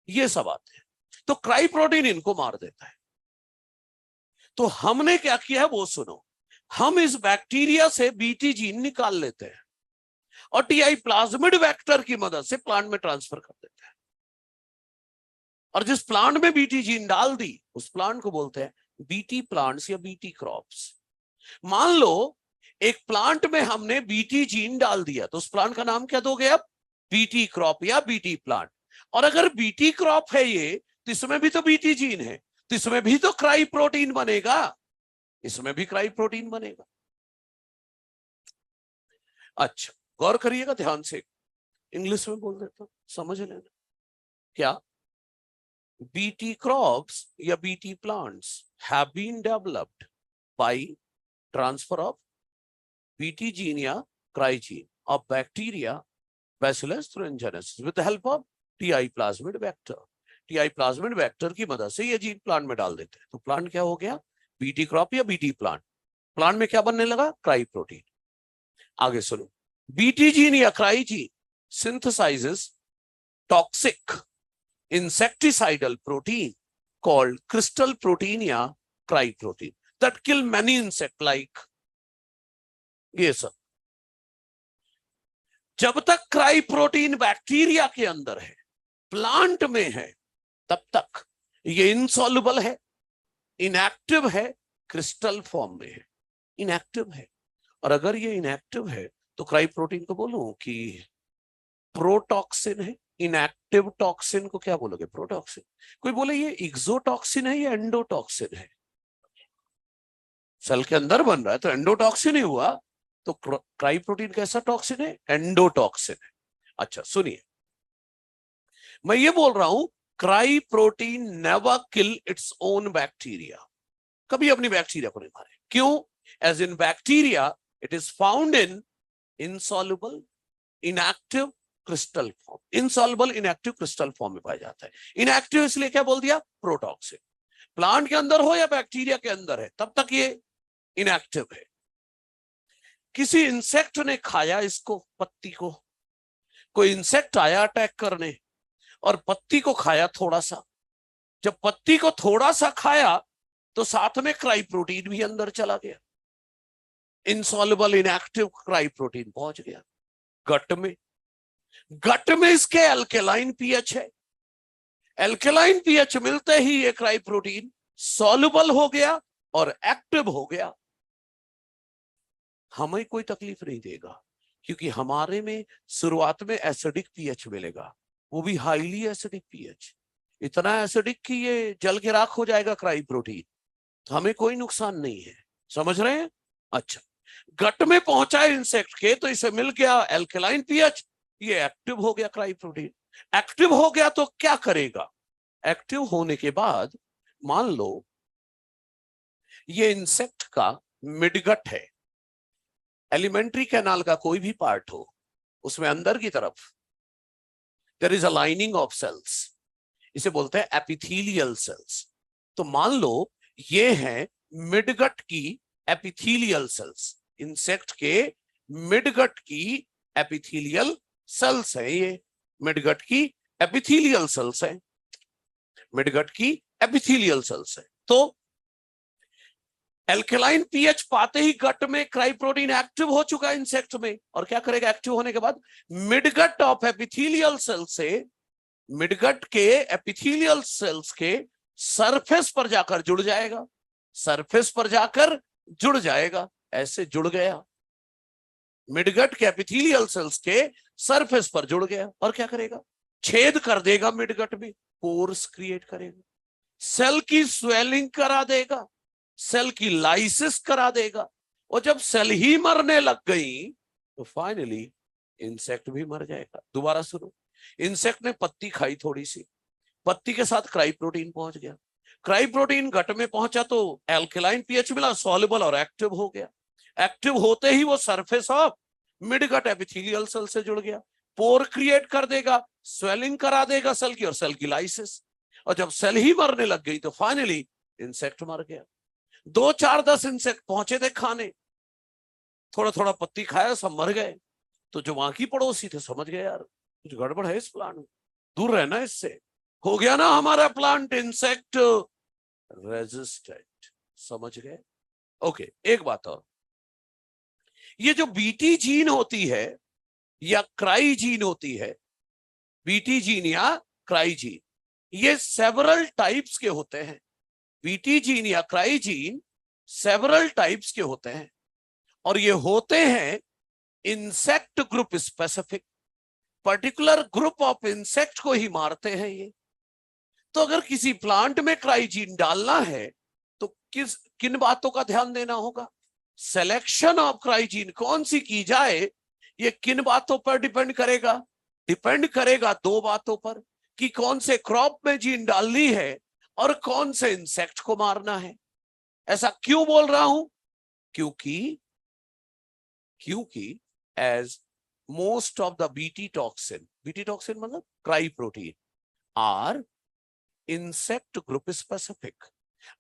ये सब आते हैं। तो क्राई प्रोटीन इनको मार देता है। तो हमने क्या किया है वो सुनो। हम इस बैक्टीरिया से बीटी जीन निकाल लेते हैं और टीआई प्लाज्मिड वेक्टर की मदद से प्लांट में ट्रांसफर कर देते हैं, और जिस प्लांट में बीटी जीन डाल दी उस प्लांट को बोलते हैं बीटी प्लांट्स या बीटी क्रॉप्स। मान लो एक प्लांट में हमने बीटी जीन डाल दिया तो उस प्लांट का नाम क्या दोगे अब? बीटी क्रॉप या बीटी प्लांट। और अगर बीटी क्रॉप है ये, तो इसमें भी तो बीटी जीन है, तो इसमें भी तो क्राई प्रोटीन बनेगा, इसमें भी क्राई प्रोटीन बनेगा। अच्छा गौर करिएगा ध्यान से, इंग्लिश में बोल देता हूं, समझ लेना। क्या? बीटी क्रॉप्स या Bt plants have been developed by transfer of Bt gene या cry gene of bacteria Bacillus thuringiensis with the help of TI plasmid vector। TI plasmid vector की मदद से ये जीन प्लांट में डाल देते हैं। तो प्लांट क्या हो गया? बीटी क्रॉप या बीटी प्लांट। प्लांट में क्या बनने लगा? Cry protein. आगे सुनो, बीटी जीन या cry gene synthesizes toxic insecticidal protein called crystal protein या cry protein that kill many insect like ये सब। जब तक क्राई प्रोटीन बैक्टीरिया के अंदर है, प्लांट में है, तब तक ये इनसॉल्युबल है, इनएक्टिव है, क्रिस्टल फॉर्म में है, इनएक्टिव है। और अगर ये इनएक्टिव है तो क्राई प्रोटीन को बोलूं कि प्रोटॉक्सिन है। इनएक्टिव टॉक्सिन को क्या बोलोगे? प्रोटॉक्सिन। कोई बोले ये एक्सोटॉक्सिन है या एंडोटॉक्सिन है? सेल के अंदर बन रहा है तो एंडोटॉक्सिन ही हुआ। तो क्राई प्रोटीन कैसा टॉक्सिन है? एंडोटॉक्सिन है। अच्छा सुनिए, मैं ये बोल रहा हूं cry protein never kill its own bacteria, कभी अपनी बैक्टीरिया को नहीं मारे। क्यों? As in bacteria it is found in insoluble inactive crystal form. insoluble inactive crystal form में पाया जाता है. inactive इसलिए क्या बोल दिया, प्रोटॉक्सिक. प्लांट के अंदर हो या बैक्टीरिया के अंदर है तब तक ये इनएक्टिव है. किसी इंसेक्ट ने खाया इसको, पत्ती को, कोई इंसेक्ट आया अटैक करने और पत्ती को खाया थोड़ा सा. जब पत्ती को थोड़ा सा खाया तो साथ में क्राई प्रोटीन भी अंदर चला गया. इनसॉल्युबल इनएक्टिव क्राई प्रोटीन पहुंच गया गट में. गट में इसके अल्केलाइन पीएच है. अल्केलाइन पीएच मिलते ही ये क्राई प्रोटीन सॉल्युबल हो गया और एक्टिव हो गया. हमें कोई तकलीफ नहीं देगा क्योंकि हमारे में शुरुआत में एसिडिक पीएच मिलेगा, वो भी हाईली एसिडिक पीएच, इतना एसिडिक कि ये जल के राख हो जाएगा क्राई प्रोटीन. हमें कोई नुकसान नहीं है. समझ रहे हैं? अच्छा, गट में पहुंचा इंसेक्ट के तो इसे मिल गया एल्केलाइन पीएच, ये एक्टिव हो गया क्राई प्रोटीन. एक्टिव हो गया तो क्या करेगा? एक्टिव होने के बाद मान लो ये इंसेक्ट का मिडगट है, एलिमेंट्री कैनाल का कोई भी पार्ट हो, उसमें अंदर की तरफ there is a lining of cells, इसे बोलते हैं एपिथेलियल सेल्स. तो मान लो ये है मिडगट की एपिथेलियल सेल्स, इंसेक्ट के मिडगट की एपिथेलियल सेल्स है. ये मिडगट की एपिथेलियल सेल्स है, मिडगट की एपिथेलियल सेल्स है. तो एल्केलाइन पीएच पाते ही गट में क्राई प्रोटीन एक्टिव हो चुका है इंसेक्ट में, और क्या करेगा एक्टिव होने के बाद मिडगट ऑफ एपिथेलियल सेल से मिडगट के एपिथेलियल सेल्स के सरफेस पर जाकर जुड़ जाएगा. सरफेस पर जाकर जुड़ जाएगा, ऐसे जुड़ गया, मिडगट के एपिथेलियल सेल्स के सरफेस पर जुड़ गया. और क्या करेगा? छेद कर देगा मिडगट में, पोर्स क्रिएट करेगा, सेल की स्वेलिंग करा देगा, सेल की लाइसिस करा देगा. और जब सेल ही मरने लग गई तो फाइनली इंसेक्ट भी मर जाएगा. दोबारा सुनो, इंसेक्ट ने पत्ती खाई थोड़ी सी, पत्ती के साथ क्राई प्रोटीन पहुंच गया, क्राई प्रोटीन गट में पहुंचा तो एल्केलाइन पीएच मिला, सॉल्युबल और एक्टिव हो गया. एक्टिव होते ही वो surface of midgut epithelial cell से जुड़ गया, पोर क्रिएट कर देगा, स्वेलिंग करा देगा सेल की और सेल की लाइसिस. और जब सेल ही मरने लग गई तो फाइनली इंसेक्ट मर गया. 2, 4, 10 इंसेक्ट पहुंचे थे खाने, थोड़ा थोड़ा पत्ती खाया, सब मर गए. तो जो वहां की पड़ोसी थे समझ गए यार कुछ गड़बड़ है इस प्लांट में, दूर रहना इससे. हो गया ना हमारा प्लांट इंसेक्ट रेजिस्टेंट. समझ गए? ओके, एक बात और, ये जो बीटी जीन होती है या क्राई जीन होती है, बीटी जीन या क्राई जीन, ये सेवरल टाइप्स के होते हैं. बीटी जीन या क्राई जीन सेवरल टाइप्स के होते हैं और ये होते हैं insect group specific, particular group of insect को ही मारते हैं ये. तो अगर किसी प्लांट में क्राई जीन डालना है तो किन बातों का ध्यान देना होगा? सिलेक्शन ऑफ क्राई जीन कौन सी की जाए, ये किन बातों पर डिपेंड करेगा? डिपेंड करेगा 2 बातों पर, कि कौन से क्रॉप में जीन डालनी है और कौन से इंसेक्ट को मारना है. ऐसा क्यों बोल रहा हूं? क्योंकि as most of the Bt toxin मतलब cry protein are insect group specific.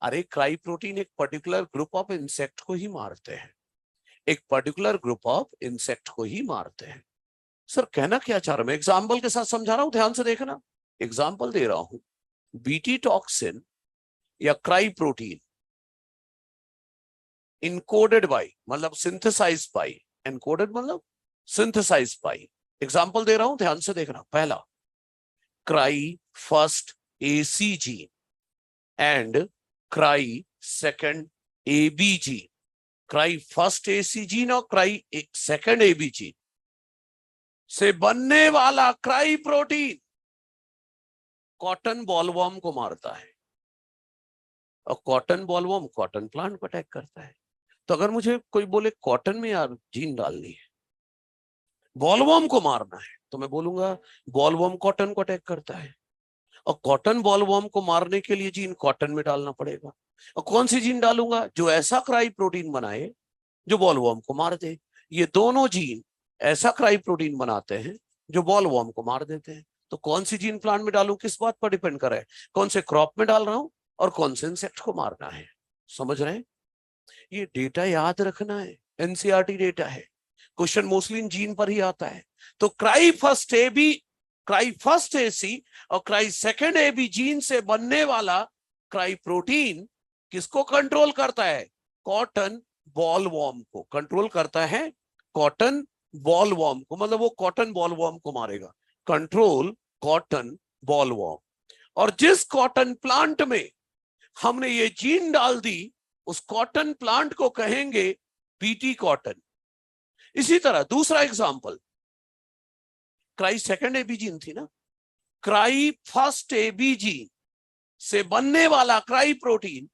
अरे क्राई प्रोटीन एक पर्टिकुलर ग्रुप ऑफ इंसेक्ट को ही मारते हैं, एक पर्टिकुलर ग्रुप ऑफ इंसेक्ट को ही मारते हैं. सर कहना क्या चाह रहा हूं मैं? एग्जाम्पल के साथ समझा रहा हूं, ध्यान से देखना. एग्जाम्पल दे रहा हूं, बीटी टॉक्सिन या क्राई प्रोटीन इनकोडेड बाय मतलब सिंथेसाइज बाय, एनकोडेड मतलब सिंथेसाइज बाय. एग्जाम्पल दे रहा हूं, ध्यान से देखना. पहला, cry first AC gene and cry second AB gene. Cry first AC gene और क्राई सेकंड एबी जीन से बनने वाला क्राई प्रोटीन कॉटन बॉलवर्म को मारता है, और कॉटन बॉलवर्म कॉटन प्लांट को अटैक करता है. तो अगर मुझे कोई बोले कॉटन में यार जीन डालनी है, बॉलवर्म को मारना है, तो मैं बोलूंगा बॉलवर्म कॉटन को अटैक करता है, और कॉटन बॉलवर्म को मारने के लिए जीन कॉटन में डालना पड़ेगा. और कौन सी जीन डालूंगा? जो ऐसा क्राई प्रोटीन बनाए जो बॉलवॉर्म को मार दे। ये दोनों जीन ऐसा क्राई प्रोटीन बनाते हैं जो बॉलवॉर्म को मार देते हैं। तो कौन सी जीन प्लांट में डालूं किस बात पर डिपेंड करे, कौन से क्रॉप में डाल रहा हूं और कौन से इंसेक्ट को मारना है। समझ रहे हैं? ये डेटा याद रखना है, एनसीईआरटी डेटा है। क्वेश्चन मोस्टली इन जीन पर ही आता है। तो cry first A B, cry first A C और cry second A B gene से बनने वाला क्राई प्रोटीन किसको कंट्रोल करता है? कॉटन बॉलवॉर्म को कंट्रोल करता है। कॉटन बॉलवॉर्म को, मतलब वो कॉटन बॉलवॉर्म को मारेगा। Control cotton bollworm. और जिस कॉटन प्लांट में हमने ये जीन डाल दी उस कॉटन प्लांट को कहेंगे बीटी कॉटन। इसी तरह दूसरा example, cry second AB gene थी ना, क्राई फर्स्ट एबी जीन से बनने वाला क्राई प्रोटीन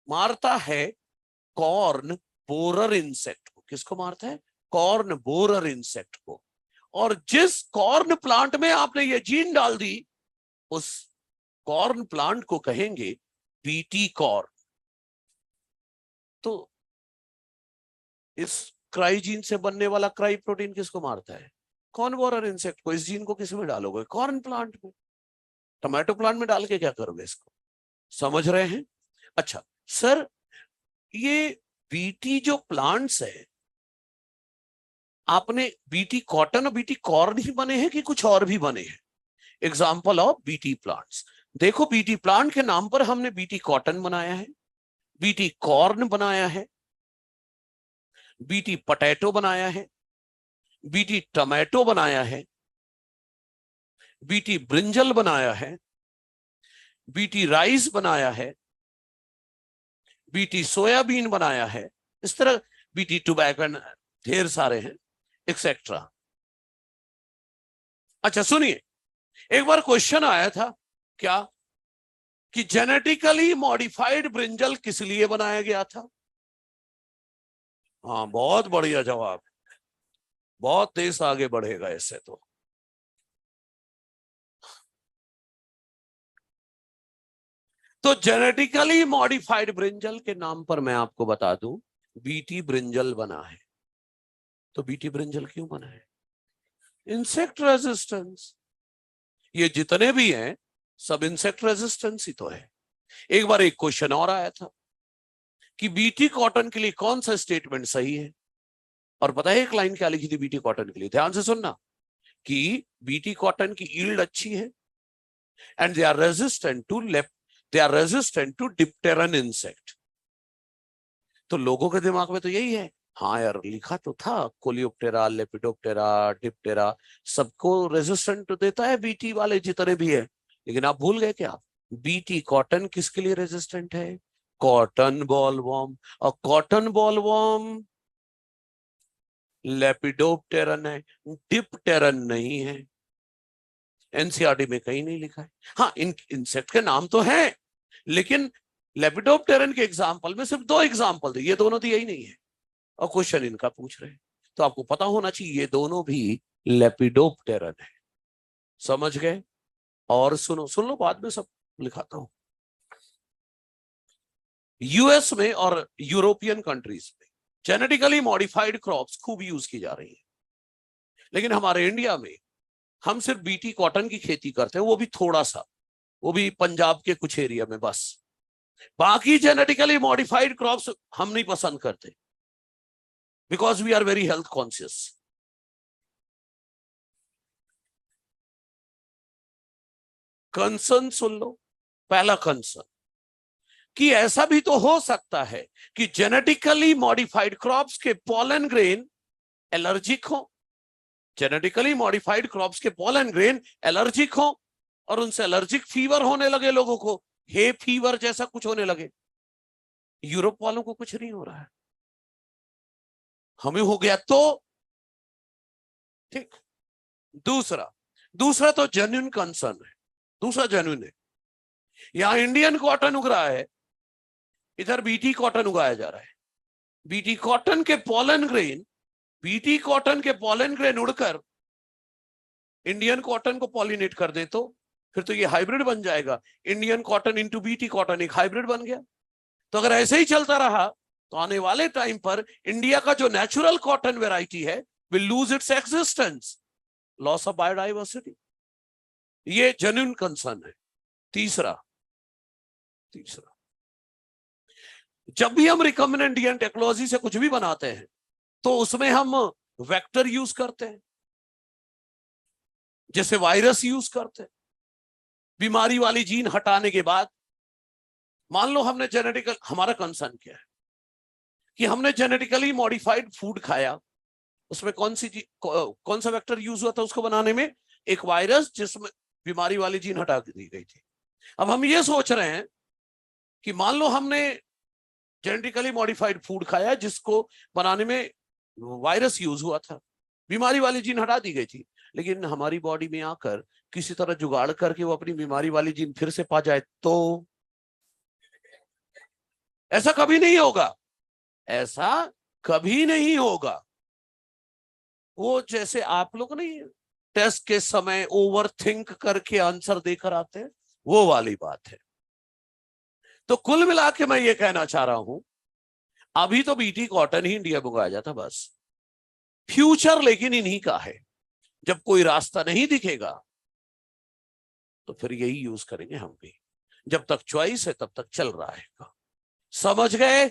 मारता है कॉर्न बोरर इंसेक्ट को। किसको मारता है? कॉर्न बोरर इंसेक्ट को। और जिस कॉर्न प्लांट में आपने ये जीन डाल दी उस कॉर्न प्लांट को कहेंगे बीटी कॉर्न। तो इस क्राई जीन से बनने वाला क्राई प्रोटीन किसको मारता है? कॉर्न बोरर इंसेक्ट को। इस जीन को किस में डालोगे? कॉर्न प्लांट में। टमाटो प्लांट में डाल के क्या करोगे इसको? समझ रहे हैं? अच्छा सर, ये बीटी जो प्लांट्स है, आपने बीटी कॉटन और बीटी कॉर्न ही बने हैं कि कुछ और भी बने हैं? एग्जाम्पल ऑफ बीटी प्लांट्स देखो। बीटी प्लांट के नाम पर हमने बीटी कॉटन बनाया है, बीटी कॉर्न बनाया है, बीटी पोटैटो बनाया है, बीटी टमाटो बनाया है, बीटी ब्रिंजल बनाया है, बीटी राइस बनाया है, बीटी सोयाबीन बनाया है। इस तरह बीटी टोबैको ढेर सारे हैं, एक्सेट्रा। अच्छा सुनिए, एक बार क्वेश्चन आया था क्या कि जेनेटिकली मॉडिफाइड ब्रिंजल किस लिए बनाया गया था? हाँ, बहुत बढ़िया जवाब। बहुत देश आगे बढ़ेगा ऐसे तो जेनेटिकली मॉडिफाइड ब्रिंजल के नाम पर मैं आपको बता दूं बीटी ब्रिंजल बना है। तो बीटी ब्रिंजल क्यों बना है? Insect resistance. ये जितने भी हैं सब इंसेक्ट रेजिस्टेंस ही तो है। एक बार एक क्वेश्चन और आया था कि बीटी कॉटन के लिए कौन सा स्टेटमेंट सही है, और पता है एक लाइन क्या लिखी थी बीटी कॉटन के लिए? ध्यान से सुनना कि बीटी कॉटन की यील्ड अच्छी है and they are resistant to dipteran insect. तो लोगों के दिमाग में तो यही है, हाँ यार लिखा तो था कोलियोप्टेरा, लेपिडोप्टेरा, डिप्टेरा, सबको रेजिस्टेंट तो देता है बीटी वाले जितने भी है। लेकिन आप भूल गए क्या? बीटी कॉटन किसके लिए रेजिस्टेंट है? Cotton bollworm. और कॉटन बॉलवॉर्म लेपिडोप्टेरन है, डिप्टेरन नहीं है। एनसीईआरटी में कहीं नहीं लिखा है। हाँ, इन इंसेक्ट के नाम तो हैं, लेकिन लेपिडोप्टेरन के एग्जाम्पल में सिर्फ 2 एग्जाम्पल थे, ये दोनों तो यही नहीं है और क्वेश्चन इनका पूछ रहे हैं। तो आपको पता होना चाहिए ये दोनों भी लेपिडोप्टेरन है। समझ गए? और सुन लो बाद में सब लिखाता हूं। यूएस में और यूरोपियन कंट्रीज में जेनेटिकली मॉडिफाइड क्रॉप्स खूब यूज की जा रही है, लेकिन हमारे इंडिया में हम सिर्फ बीटी कॉटन की खेती करते हैं, वो भी थोड़ा सा, वो भी पंजाब के कुछ एरिया में बस। बाकी जेनेटिकली मॉडिफाइड क्रॉप्स हम नहीं पसंद करते because we are very health conscious. Concern सुन लो। पहला कंसर्न कि ऐसा भी तो हो सकता है कि जेनेटिकली मॉडिफाइड क्रॉप्स के पॉलन ग्रेन एलर्जिक हो, जेनेटिकली मॉडिफाइड क्रॉप्स के पॉलन ग्रेन एलर्जिक हो और उनसे एलर्जिक फीवर होने लगे, लोगों को हे फीवर जैसा कुछ होने लगे। यूरोप वालों को कुछ नहीं हो रहा है, हमें हो गया तो ठीक। दूसरा तो जेन्युइन कंसर्न है, दूसरा जेन्युइन है। यहां इंडियन कॉटन उग रहा है, इधर बीटी कॉटन उगाया जा रहा है। बीटी कॉटन के पॉलन ग्रेन उड़कर इंडियन कॉटन को पॉलिनेट कर दे तो फिर तो ये हाइब्रिड बन जाएगा। Indian cotton into BT cotton एक हाइब्रिड बन गया। तो अगर ऐसे ही चलता रहा तो आने वाले टाइम पर इंडिया का जो नेचुरल कॉटन वेराइटी है will lose its existence, loss of biodiversity. ये जेन्युइन कंसर्न है। तीसरा जब भी हम रिकम्बिनेंट डीएनए टेक्नोलॉजी से कुछ भी बनाते हैं तो उसमें हम वेक्टर यूज करते हैं, जैसे वायरस यूज करते हैं। बीमारी वाली जीन हटाने के बाद मान लो हमने जेनेटिकल, हमारा कंसर्न क्या है कि हमने जेनेटिकली मॉडिफाइड फूड खाया, उसमें कौन सा वेक्टर यूज हुआ था उसको बनाने में? एक वायरस, जिसमें बीमारी वाली जीन हटा दी गई थी। अब हम ये सोच रहे हैं कि मान लो हमने जेनेटिकली मॉडिफाइड फूड खाया जिसको बनाने में वायरस यूज हुआ था, बीमारी वाली जीन हटा दी गई थी, लेकिन हमारी बॉडी में आकर किसी तरह जुगाड़ करके वो अपनी बीमारी वाली जीन फिर से पा जाए तो? ऐसा कभी नहीं होगा, ऐसा कभी नहीं होगा। वो जैसे आप लोग नहीं टेस्ट के समय ओवर थिंक करके आंसर देकर आते हैं, वो वाली बात है। तो कुल मिला के मैं ये कहना चाह रहा हूं, अभी तो बीटी कॉटन ही इंडिया में उगाया जाता बस। फ्यूचर लेकिन इन्हीं का है। जब कोई रास्ता नहीं दिखेगा तो फिर यही यूज करेंगे हम भी। जब तक चॉइस है तब तक चल रहा है। समझ गए?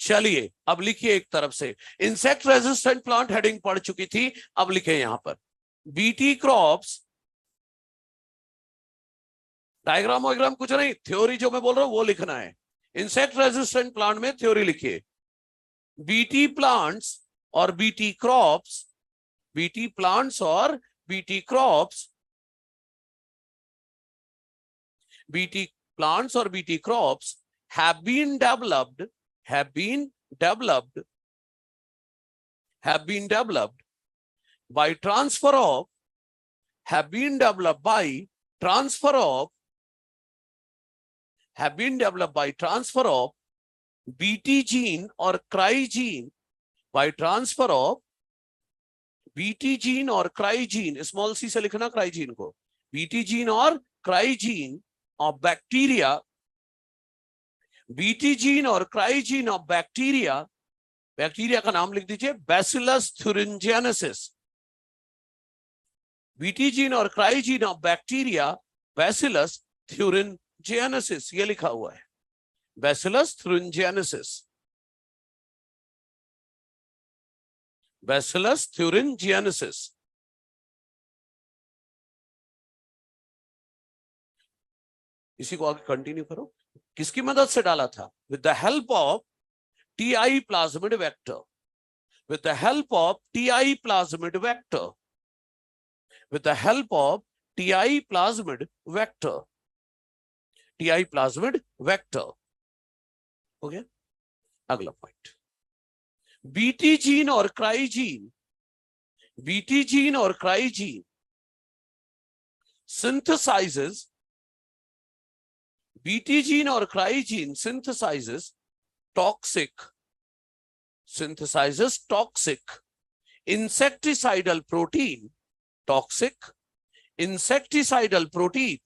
चलिए अब लिखिए एक तरफ से, इंसेक्ट रेजिस्टेंट प्लांट हेडिंग पढ़ चुकी थी, अब लिखे यहां पर बीटी क्रॉप्स। डायग्राम वायग्राम कुछ नहीं, थ्योरी जो मैं बोल रहा हूं वो लिखना है। इंसेक्ट रेजिस्टेंट प्लांट में थ्योरी लिखिए। बीटी प्लांट्स और बीटी क्रॉप्स, बीटी प्लांट्स और बीटी क्रॉप्स, बीटी प्लांट्स और BT crops have been developed by transfer of BT gene और cry gene, by transfer of BT gene और cry gene, small C से लिखना cry gene को, BT gene और cry gene of bacteria, Bt gene और cry gene of bacteria, bacteria का नाम लिख दीजिए बैसिलस थुरिंजियनेसिस। बीटी जीन और cry gene of bacteria Bacillus thuringiensis, ये लिखा हुआ है बैसिलस थुरिंजियनेसिस, बैसिलस थुरिंजियनेसिस। इसी को आगे कंटिन्यू करो। किसकी मदद से डाला था? With the help of TI plasmid vector, with the help of TI plasmid vector, with the help of TI plasmid vector, TI plasmid vector। हो गया? अगला पॉइंट, बीटी जीन और क्राई जीन, बीटी जीन और cry gene synthesizes, Bt gene और cry gene synthesizes toxic insecticidal protein, toxic insecticidal protein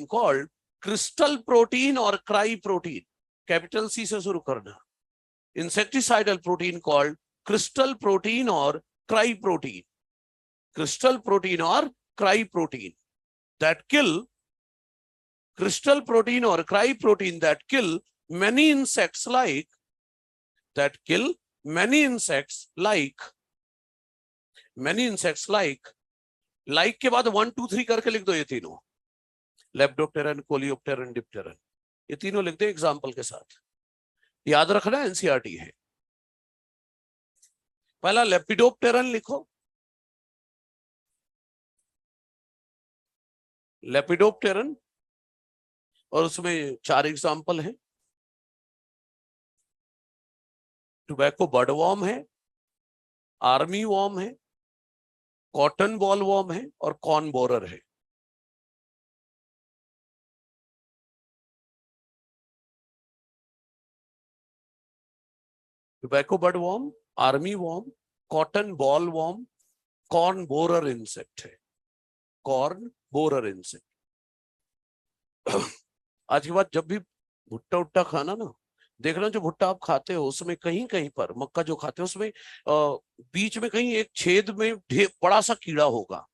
called crystal protein or cry protein, capital C से शुरू करना, insecticidal protein called crystal protein or cry protein, crystal protein or cry protein that kill, crystal protein or cry protein that kill many insects like, that kill many insects like, many insects like के बाद 1 2 3 करके लिख दो ये तीनों, लेप्टोप्टेरन, कोलियोप्टेरन, डिप्टेरन, ये तीनों लिख दो एग्जांपल के साथ। याद रखना एनसीईआरटी है। पहला लेपिडोप्टेरन लिखो, लेपिडोप्टेरन, और उसमें 4 एग्जांपल हैं। टोबैको बर्ड वॉर्म है, आर्मी वॉर्म है, कॉटन बॉल वॉर्म है और कॉर्न बोरर है। Tobacco bud worm, army worm, cotton boll worm, corn borer insect है। Corn borer insect. आज के बाद जब भी भुट्टा उट्टा खाना ना, देखना जो भुट्टा आप खाते हो उसमें कहीं कहीं पर, मक्का जो खाते हो उसमें बीच में कहीं एक छेद में बड़ा सा कीड़ा होगा,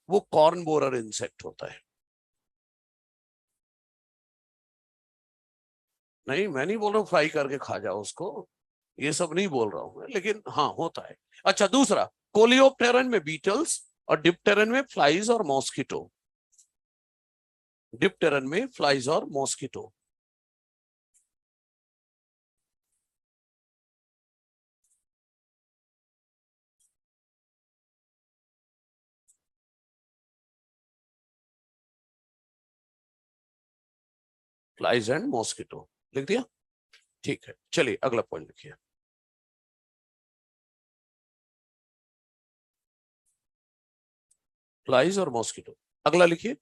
वो कॉर्न बोरर इंसेक्ट होता है। नहीं, मैं नहीं बोल रहा हूँ फ्राई करके खा जाओ उसको, ये सब नहीं बोल रहा हूं मैं, लेकिन हाँ होता है। अच्छा, दूसरा, कोलियोप्टेरन में बीटल्स और डिप्टेरन में फ्लाइज और मॉस्किटो। डिप्टेरन में फ्लाइज और मॉस्किटो। फ्लाइज एंड मॉस्किटो लिख दिया, ठीक है। चलिए अगला पॉइंट लिखिए। फ्लाइज और मॉस्किटो। अगला लिखिए,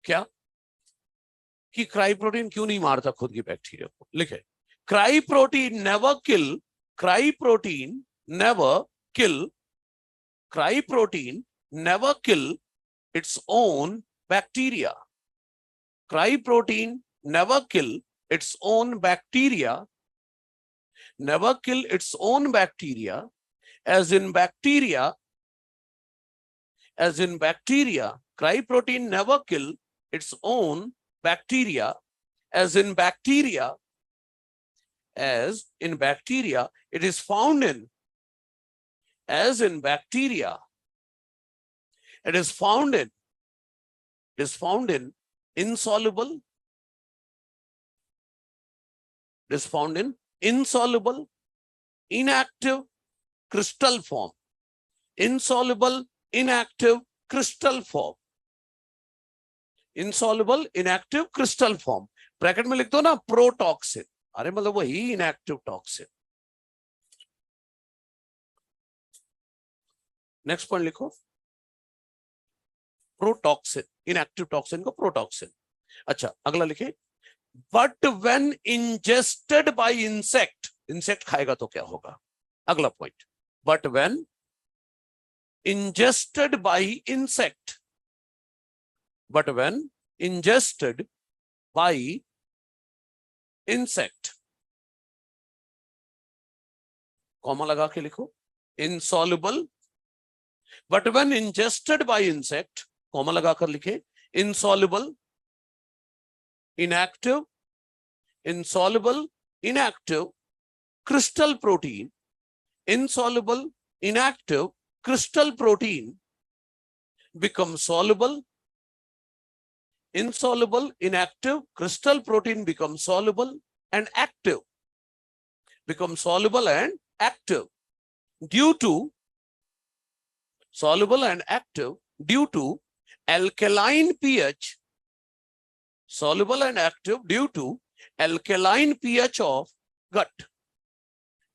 क्या कि क्राई प्रोटीन क्यों नहीं मारता खुद की बैक्टीरिया को। लिखे, cry protein never kill, cry protein never kill, cry protein never kill its own bacteria. Cry protein never kill its own bacteria, never kill its own bacteria, as in bacteria, cry protein never kill its own bacteria, as in bacteria, it is found in, as in bacteria, it is found in insoluble, it is found in insoluble, inactive crystal form, insoluble, inactive crystal form, insoluble, inactive crystal form। Bracket में लिख दो ना protoxin, अरे मतलब वही inactive toxin. Next point लिखो, protoxin, inactive toxin को protoxin. अच्छा, अगला लिखे, but when ingested bye insect, insect खाएगा तो क्या होगा। अगला point, but when ingested by insect, but when ingested by insect, comma लगा के लिखो, insoluble, but when ingested by insect, comma लगा कर लिखे, insoluble, inactive, insoluble, inactive crystal protein, insoluble, inactive crystal protein becomes soluble, insoluble, inactive crystal protein becomes soluble and active, becomes soluble and active due to, soluble and active due to alkaline pH, soluble and active due to alkaline pH of gut,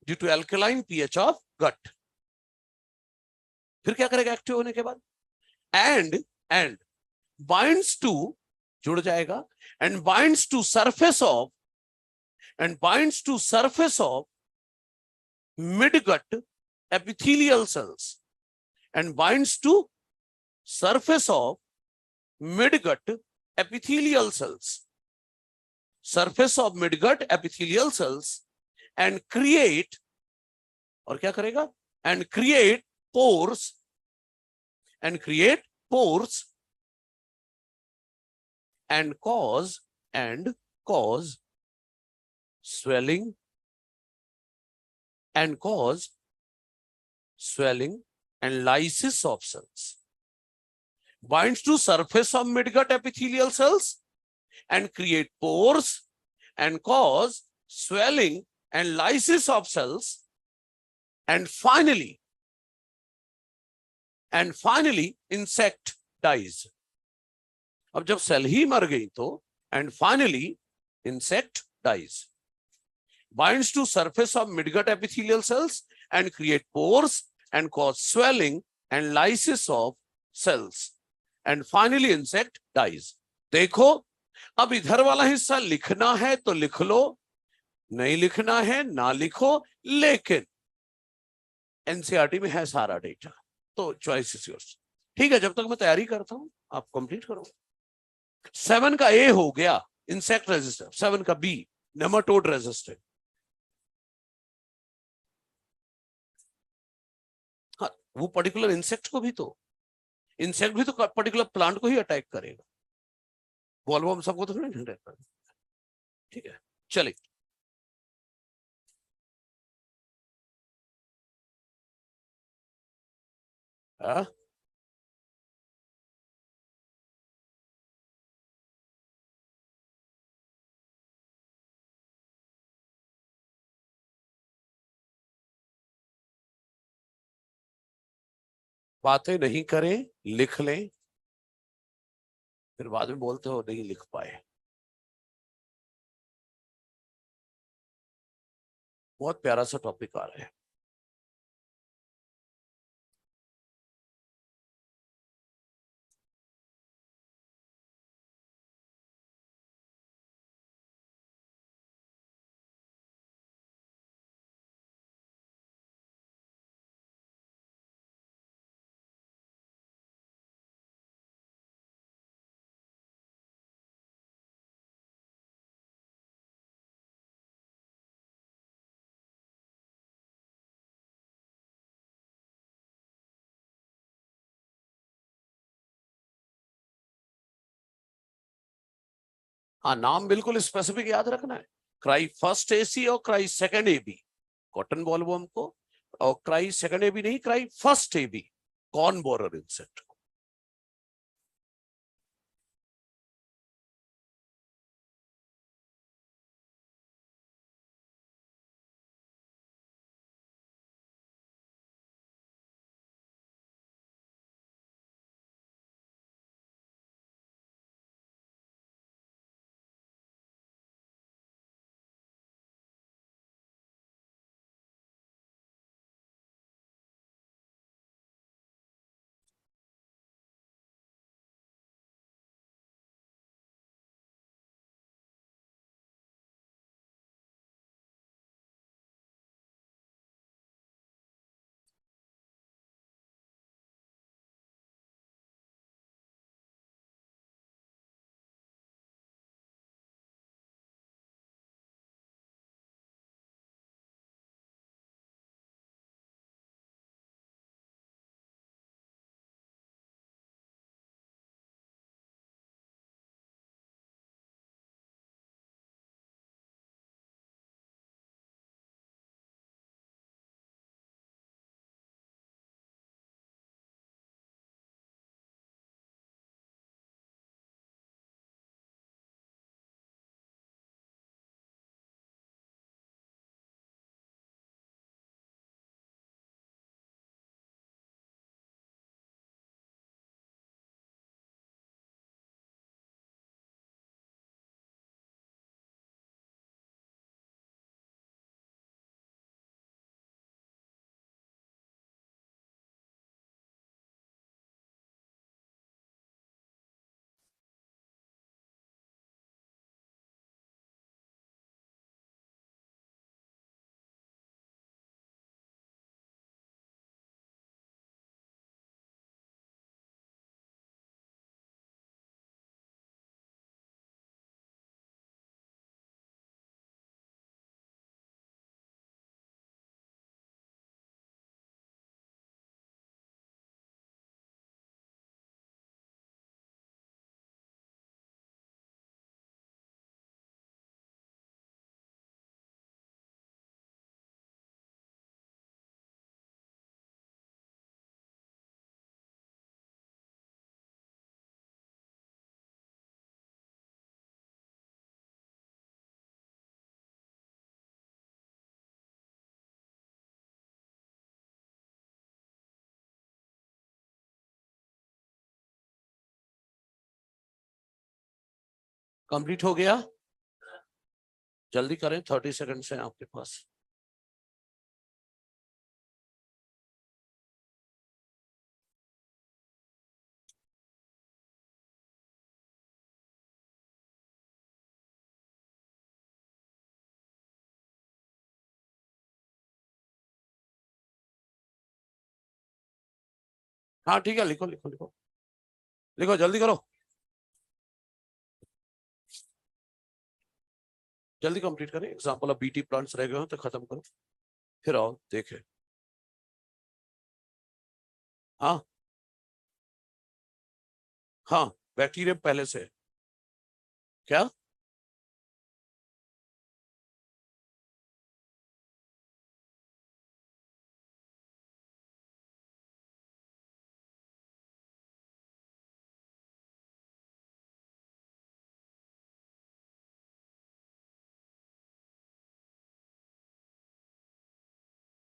due to alkaline pH of gut। फिर क्या करेगा active होने के बाद, and binds to, जुड़ जाएगा, and binds to surface of, midgut epithelial cells, and binds to surface of midgut epithelial cells, surface of midgut epithelial cells, and create, और क्या करेगा, and create pores, and cause swelling, and lysis of cells, binds to surface of midgut epithelial cells and create pores and cause swelling and lysis of cells, and finally insect dies। अब जब cell ही मर गई तो and finally insect dies, binds to surface of midgut epithelial cells and create pores and cause swelling and lysis of cells, and finally insect dies। देखो, अब इधर वाला हिस्सा लिखना है तो लिख लो, नहीं लिखना है ना लिखो, लेकिन एनसीईआरटी में है सारा डेटा, तो चॉइस इज योर्स। ठीक है, जब तक मैं तैयारी करता हूं आप कंप्लीट करो। 7 का ए हो गया इंसेक्ट रेजिस्टेंट, 7 का बी नेमाटोड रेजिस्टेंट। हाँ, वो पर्टिकुलर इंसेक्ट को भी तो, इंसेक्ट भी तो पर्टिकुलर प्लांट को ही अटैक करेगा, बॉलवर्म सबको तो नहीं अटैक करेगा। ठीक है, चलिए। हाँ, बातें नहीं करें, लिख लें, फिर बाद में बोलते हो नहीं लिख पाए। बहुत प्यारा सा टॉपिक आ रहा है। हाँ, नाम बिल्कुल स्पेसिफिक याद रखना है। क्राई फर्स्ट एसी और cry second AB cotton bollworm को, और क्राई सेकंड एबी नहीं, cry first AB corn borer insect. Complete हो गया, जल्दी करें, 30 सेकंड है आपके पास। हाँ ठीक है, लिखो लिखो लिखो लिखो, जल्दी करो, जल्दी कंप्लीट करें। एग्जाम्पल ऑफ बीटी प्लांट्स रह गए हो तो खत्म करो, फिर आओ देखें। हाँ हाँ, बैक्टीरियम पहले से है। क्या?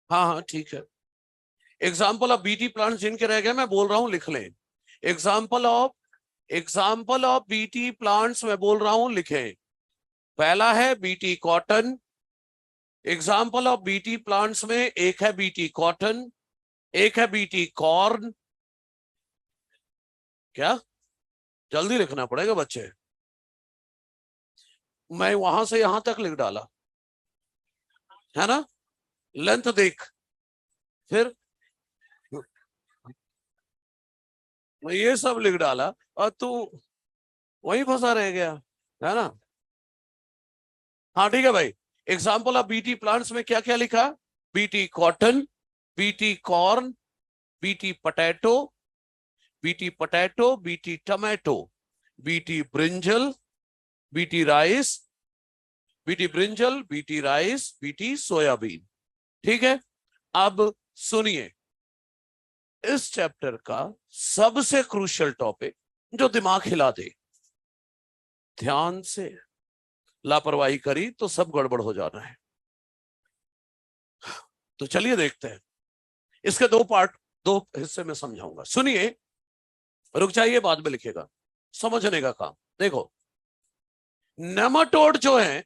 हाँ हाँ ठीक है। एग्जाम्पल ऑफ बीटी प्लांट्स जिनके रह गए मैं बोल रहा हूं लिख लें। एग्जाम्पल ऑफ बीटी प्लांट्स मैं बोल रहा हूं लिखें। पहला है BT cotton. Example of BT plants में एक है बीटी कॉटन, एक है बीटी कॉर्न। क्या? जल्दी लिखना पड़ेगा बच्चे, मैं वहां से यहां तक लिख डाला है ना, लेंथ देख। फिर मैं ये सब लिख डाला और तू वहीं फंसा रह गया, है ना। हाँ ठीक है भाई। एग्जाम्पल ऑफ बीटी प्लांट्स में क्या क्या लिखा? BT cotton, BT corn, BT potato, BT potato, BT tomato, BT brinjal, BT rice, BT brinjal, BT rice, BT soybean. ठीक है। अब सुनिए, इस चैप्टर का सबसे क्रूशियल टॉपिक जो दिमाग हिला दे, ध्यान से, लापरवाही करी तो सब गड़बड़ हो जाना है। तो चलिए देखते हैं। इसके दो पार्ट, दो हिस्से में समझाऊंगा। सुनिए, रुक जाइए, बाद में लिखेगा, समझने का काम। देखो, नेमाटोड जो है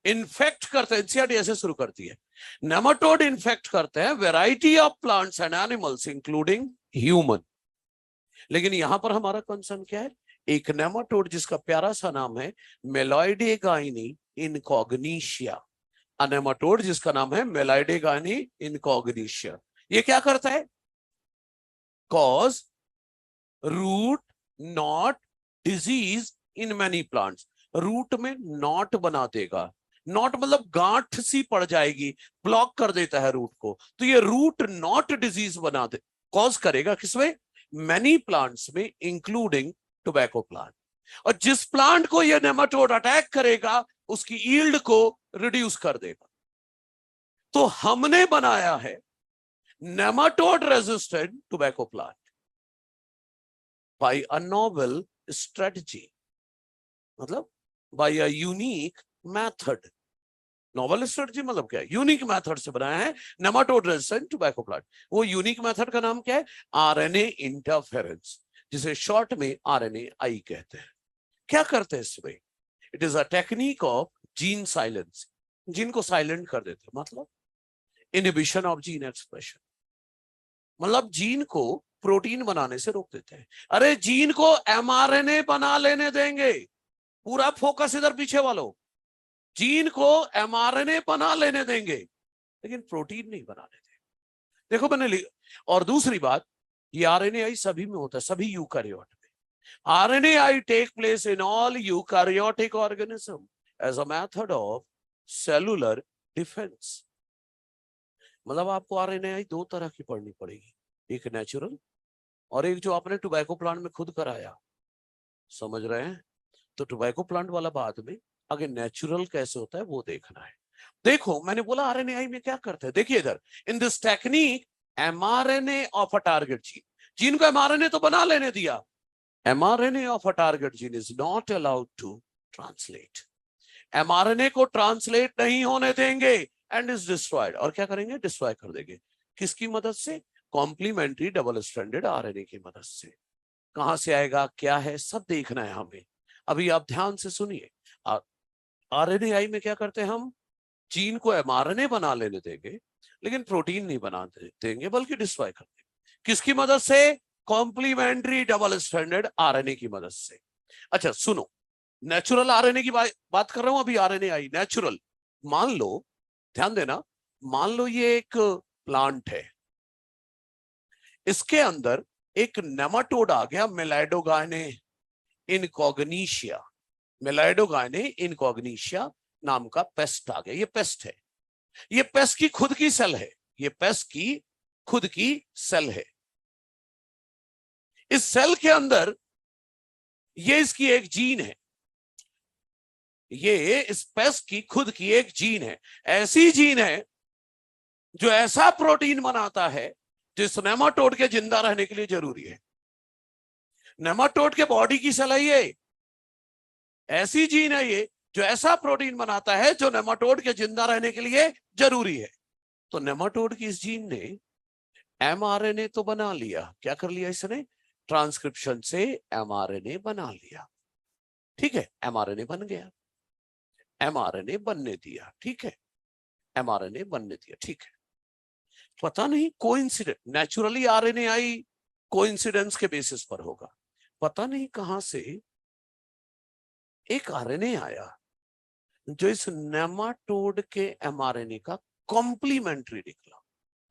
इन्फेक्ट करते हैं, एनसीईआरटी ऐसे शुरू करती है, नेमाटोड इन्फेक्ट करते हैं variety of plants and animals including human. लेकिन यहां पर हमारा कंसर्न क्या है? एक नेमाटोड जिसका प्यारा सा नाम है मेलॉइडेगाइनी इनकॉग्निशिया, नेमाटोड जिसका नाम है मेलॉइडेगाइनी इनकॉग्निशिया। ये क्या करता है? Cause root knot disease in many plants. Root में नॉट बना देगा। नॉट मतलब गांठ सी पड़ जाएगी, ब्लॉक कर देता है रूट को। तो ये रूट नॉट डिजीज बना दे, कॉज करेगा किसमें? मैनी प्लांट्स में, इंक्लूडिंग टोबैको प्लांट। और जिस प्लांट को ये नेमाटोड अटैक करेगा उसकी यील्ड को रिड्यूस कर देगा। तो हमने बनाया है nematode resistant tobacco plant by a novel strategy, मतलब by a unique method. Novel strategy मतलब क्या है? यूनिक मेथड से बनाया है नेमाटोड रेजिस्टेंट टोबैको प्लांट। वो यूनिक मेथड का नाम क्या है? आरएनए इंटरफेरेंस, जिसे शॉर्ट में आरएनए-आई कहते हैं। क्या करते हैं इसमें? It is a technique of gene silence. Gene को साइलेंट कर देते हैं, मतलब इनहिबिशन ऑफ जीन एक्सप्रेशन, मतलब जीन को प्रोटीन बनाने से रोक देते हैं। अरे जीन को एमआरएनए बना लेने देंगे, पूरा फोकस इधर पीछे वालों। जीन को एमआरएनए बना लेने देंगे लेकिन प्रोटीन नहीं बनाने देंगे। देखो मैंने और दूसरी बात, ये आरएनए-आई सभी में होता है, सभी यूकारियोट में। RNAi take place in all eukaryotic organism as a method of cellular defence. मतलब आपको आरएनए-आई दो तरह की पढ़नी पड़ेगी, एक नेचुरल और एक जो आपने टोबैको प्लांट में खुद कराया। समझ रहे हैं? तो टोबैको प्लांट वाला बाद में, आगे नेचुरल कैसे होता है वो देखना है। देखो मैंने बोला आरएनए-आई में क्या करते हैं, देखिए इधर, in this technique mRNA of a target gene, gene को एमआरएनए तो बना लेने दिया, mRNA of a target gene is not allowed to translate. MRNA को ट्रांसलेट नहीं होने देंगे एंड इज डिस्ट्रॉयड। और क्या करेंगे? डिस्ट्रॉय कर देंगे। किसकी मदद से? कॉम्प्लीमेंट्री डबल स्ट्रैंडेड आरएनए की मदद से। कहां से आएगा, क्या है, सब देखना है हमें। अभी आप ध्यान से सुनिए, आरएनए-आई में क्या करते हैं हम? जीन को एमआरएनए बना लेने देंगे लेकिन प्रोटीन नहीं बना देंगे, बल्कि डिस्ट्रॉय कर देंगे। किसकी मदद से? कॉम्प्लीमेंट्री डबल स्ट्रैंडेड आरएनए की मदद से। अच्छा सुनो, नेचुरल आरएनए की बात कर रहा हूं अभी, आरएनए-आई नेचुरल। मान लो, ध्यान देना, मान लो ये एक प्लांट है, इसके अंदर एक नेमाटोड आ गया, मेलाइडोगायने इनकॉग्निशिया, मेलाइडोगायने इनकॉग्निशिया नाम का पेस्ट आ गया। ये पेस्ट है, ये पेस्ट की खुद की सेल है, ये पेस्ट की खुद की सेल है। इस सेल के अंदर ये इसकी एक जीन है, ये इस पेस्ट की खुद की एक जीन है। ऐसी जीन है जो ऐसा प्रोटीन बनाता है जो इस नेमाटोड के जिंदा रहने के लिए जरूरी है। नेमाटोड के बॉडी की सेल है ये, ऐसी जीन है ये जो ऐसा प्रोटीन बनाता है जो नेमाटोड के जिंदा रहने के लिए जरूरी है। तो नेमाटोड की इस जीन ने एमआरएनए तो बना लिया, क्या कर लिया इसने, ट्रांसक्रिप्शन से एमआरएनए बना लिया। ठीक है, एमआरएनए बन गया, एमआरएनए बनने दिया, ठीक है, एमआरएनए बनने दिया, ठीक है। पता नहीं कोइंसिडेंस, नेचुरली आरएनए आई कोइंसिडेंस के बेसिस पर होगा, पता नहीं कहां से एक आरएनए आया जो इस नेमाटोड के एमआरएनए का कॉम्प्लीमेंट्री निकला।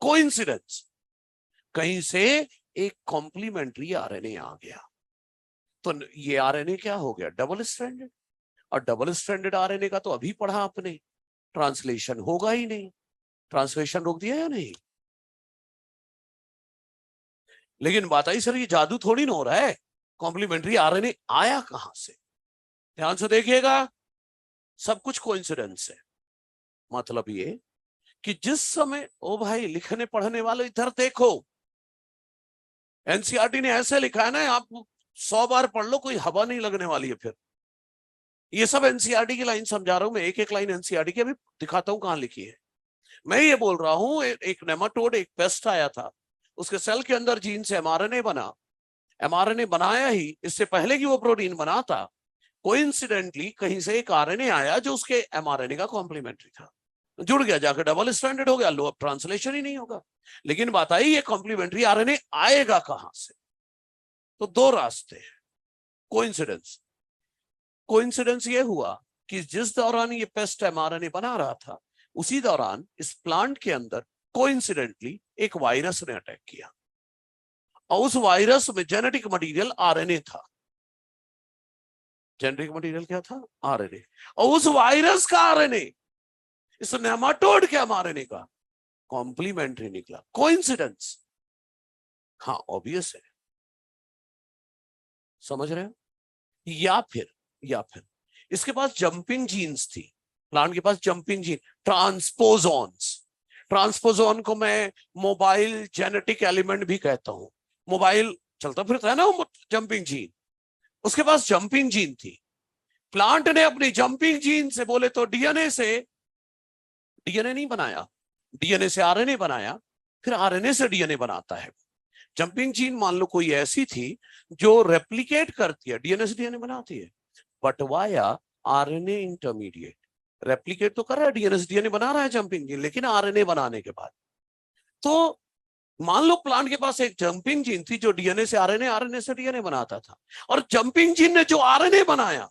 कोइंसिडेंस, कहीं से एक कॉम्प्लीमेंट्री आरएनए आ गया। तो ये आरएनए क्या हो गया, डबल स्ट्रैंडेड। और डबल स्ट्रैंडेड आरएनए का तो अभी पढ़ा आपने, ट्रांसलेशन होगा ही नहीं, ट्रांसलेशन रोक दिया या नहीं। लेकिन बात आई सर ये जादू थोड़ी ना हो रहा है, कॉम्प्लीमेंट्री आरएनए आया कहां से। ध्यान से देखिएगा, सब कुछ कोइंसिडेंस है। मतलब ये कि जिस समय, ओ भाई लिखने पढ़ने वाले इधर देखो, एनसीईआरटी ने ऐसे लिखा है ना, आप 100 बार पढ़ लो कोई हवा नहीं लगने वाली है। फिर ये सब एनसीईआरटी की लाइन समझा रहा हूं मैं, एक एक लाइन एनसीईआरटी की अभी दिखाता हूं कहां लिखी है। मैं ये बोल रहा हूं एक नेमाटोड, एक पेस्ट आया था, उसके सेल के अंदर जीन से एमआरएनए बना, एमआरएनए बनाया ही इससे पहले कि वो प्रोटीन बना था, कोइंसिडेंटली कहीं से एक आरएनए आया जो उसके एमआरएनए का कॉम्प्लीमेंट्री था, जुड़ गया, जाकर डबल स्ट्रैंडेड हो गया, लो अब ट्रांसलेशन ही नहीं होगा। लेकिन बात आई ये कॉम्प्लीमेंट्री आरएनए आएगा कहां से। तो दो रास्ते हैं। कोइंसिडेंस, कोइंसिडेंस ये हुआ कि जिस दौरान ये पेस्ट एमआरएनए बना रहा था, उसी दौरान इस प्लांट के अंदर कोइंसिडेंटली एक वायरस ने अटैक किया, और उस वायरस में जेनेटिक मटेरियल आरएनए था। जेनेटिक मटेरियल क्या था, आरएनए। और उस वायरस का आरएनए इस नेमाटोड के एमआरएनए का कॉम्प्लीमेंट्री निकला। कोइंसिडेंस, हाँ ऑब्वियस है, समझ रहे हो। या फिर इसके पास जंपिंग जीन्स थी, प्लांट के पास जंपिंग जीन, ट्रांसपोजॉन्स। ट्रांसपोजॉन को मैं मोबाइल जेनेटिक एलिमेंट भी कहता हूं। मोबाइल चलता फिरता है ना वो जंपिंग जीन, उसके पास जंपिंग जीन थी। प्लांट ने अपनी जंपिंग जीन से, बोले तो डीएनए से, डीएनए नहीं बनाया, डीएनए से आरएनए बनाया, फिर आरएनए से डीएनए बनाता है। जंपिंग जीन मान लो कोई ऐसी थी जो रेप्लिकेट करती है, डीएनए से डीएनए बनाती है, but via RNA intermediate. Replicate तो कर रहा है, डीएनए से डीएनए बना रहा है जंपिंग जीन, लेकिन आरएनए बनाने के बाद। तो मान लो प्लांट के पास एक जंपिंग जीन थी जो डीएनए से आरएनए, आरएनए से डीएनए बनाता था, और जंपिंग जीन ने जो आरएनए बनाया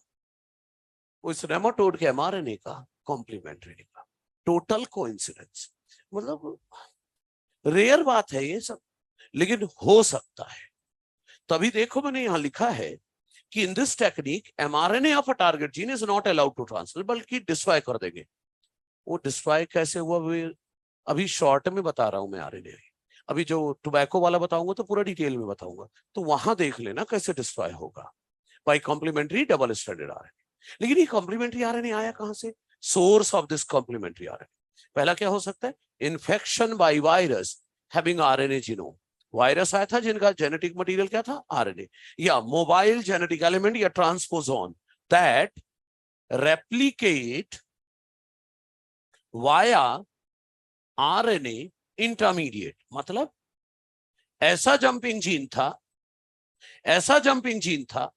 वो इस नेमाटोड के एमआरएनए का कॉम्प्लीमेंट्री निकला। टोटल कोइंसिडेंस, मतलब रेयर बात है ये सब, लेकिन हो सकता है। तभी देखो मैंने यहां लिखा है कि in this technique mRNA of a target gene is not allowed to translate, बल्कि डिस्ट्रॉय कर देंगे। वो डिस्ट्रॉय कैसे हुआ अभी शॉर्ट में बता रहा हूं मैं आरएनए, अभी जो टोबैको वाला बताऊंगा तो पूरा डिटेल में बताऊंगा, तो वहां देख लेना कैसे डिस्ट्रॉय होगा by complementary double stranded RNA. लेकिन ये कॉम्प्लीमेंट्री आरएनए आया कहां से, source of this complementary RNA पहला क्या हो सकता है, infection by virus having RNA genome. Virus आया था जिनका जेनेटिक मटेरियल क्या था, आरएनए, या मोबाइल जेनेटिक एलिमेंट या ट्रांसपोजॉन that replicate via RNA intermediate. मतलब ऐसा जंपिंग जीन था, ऐसा जंपिंग जीन था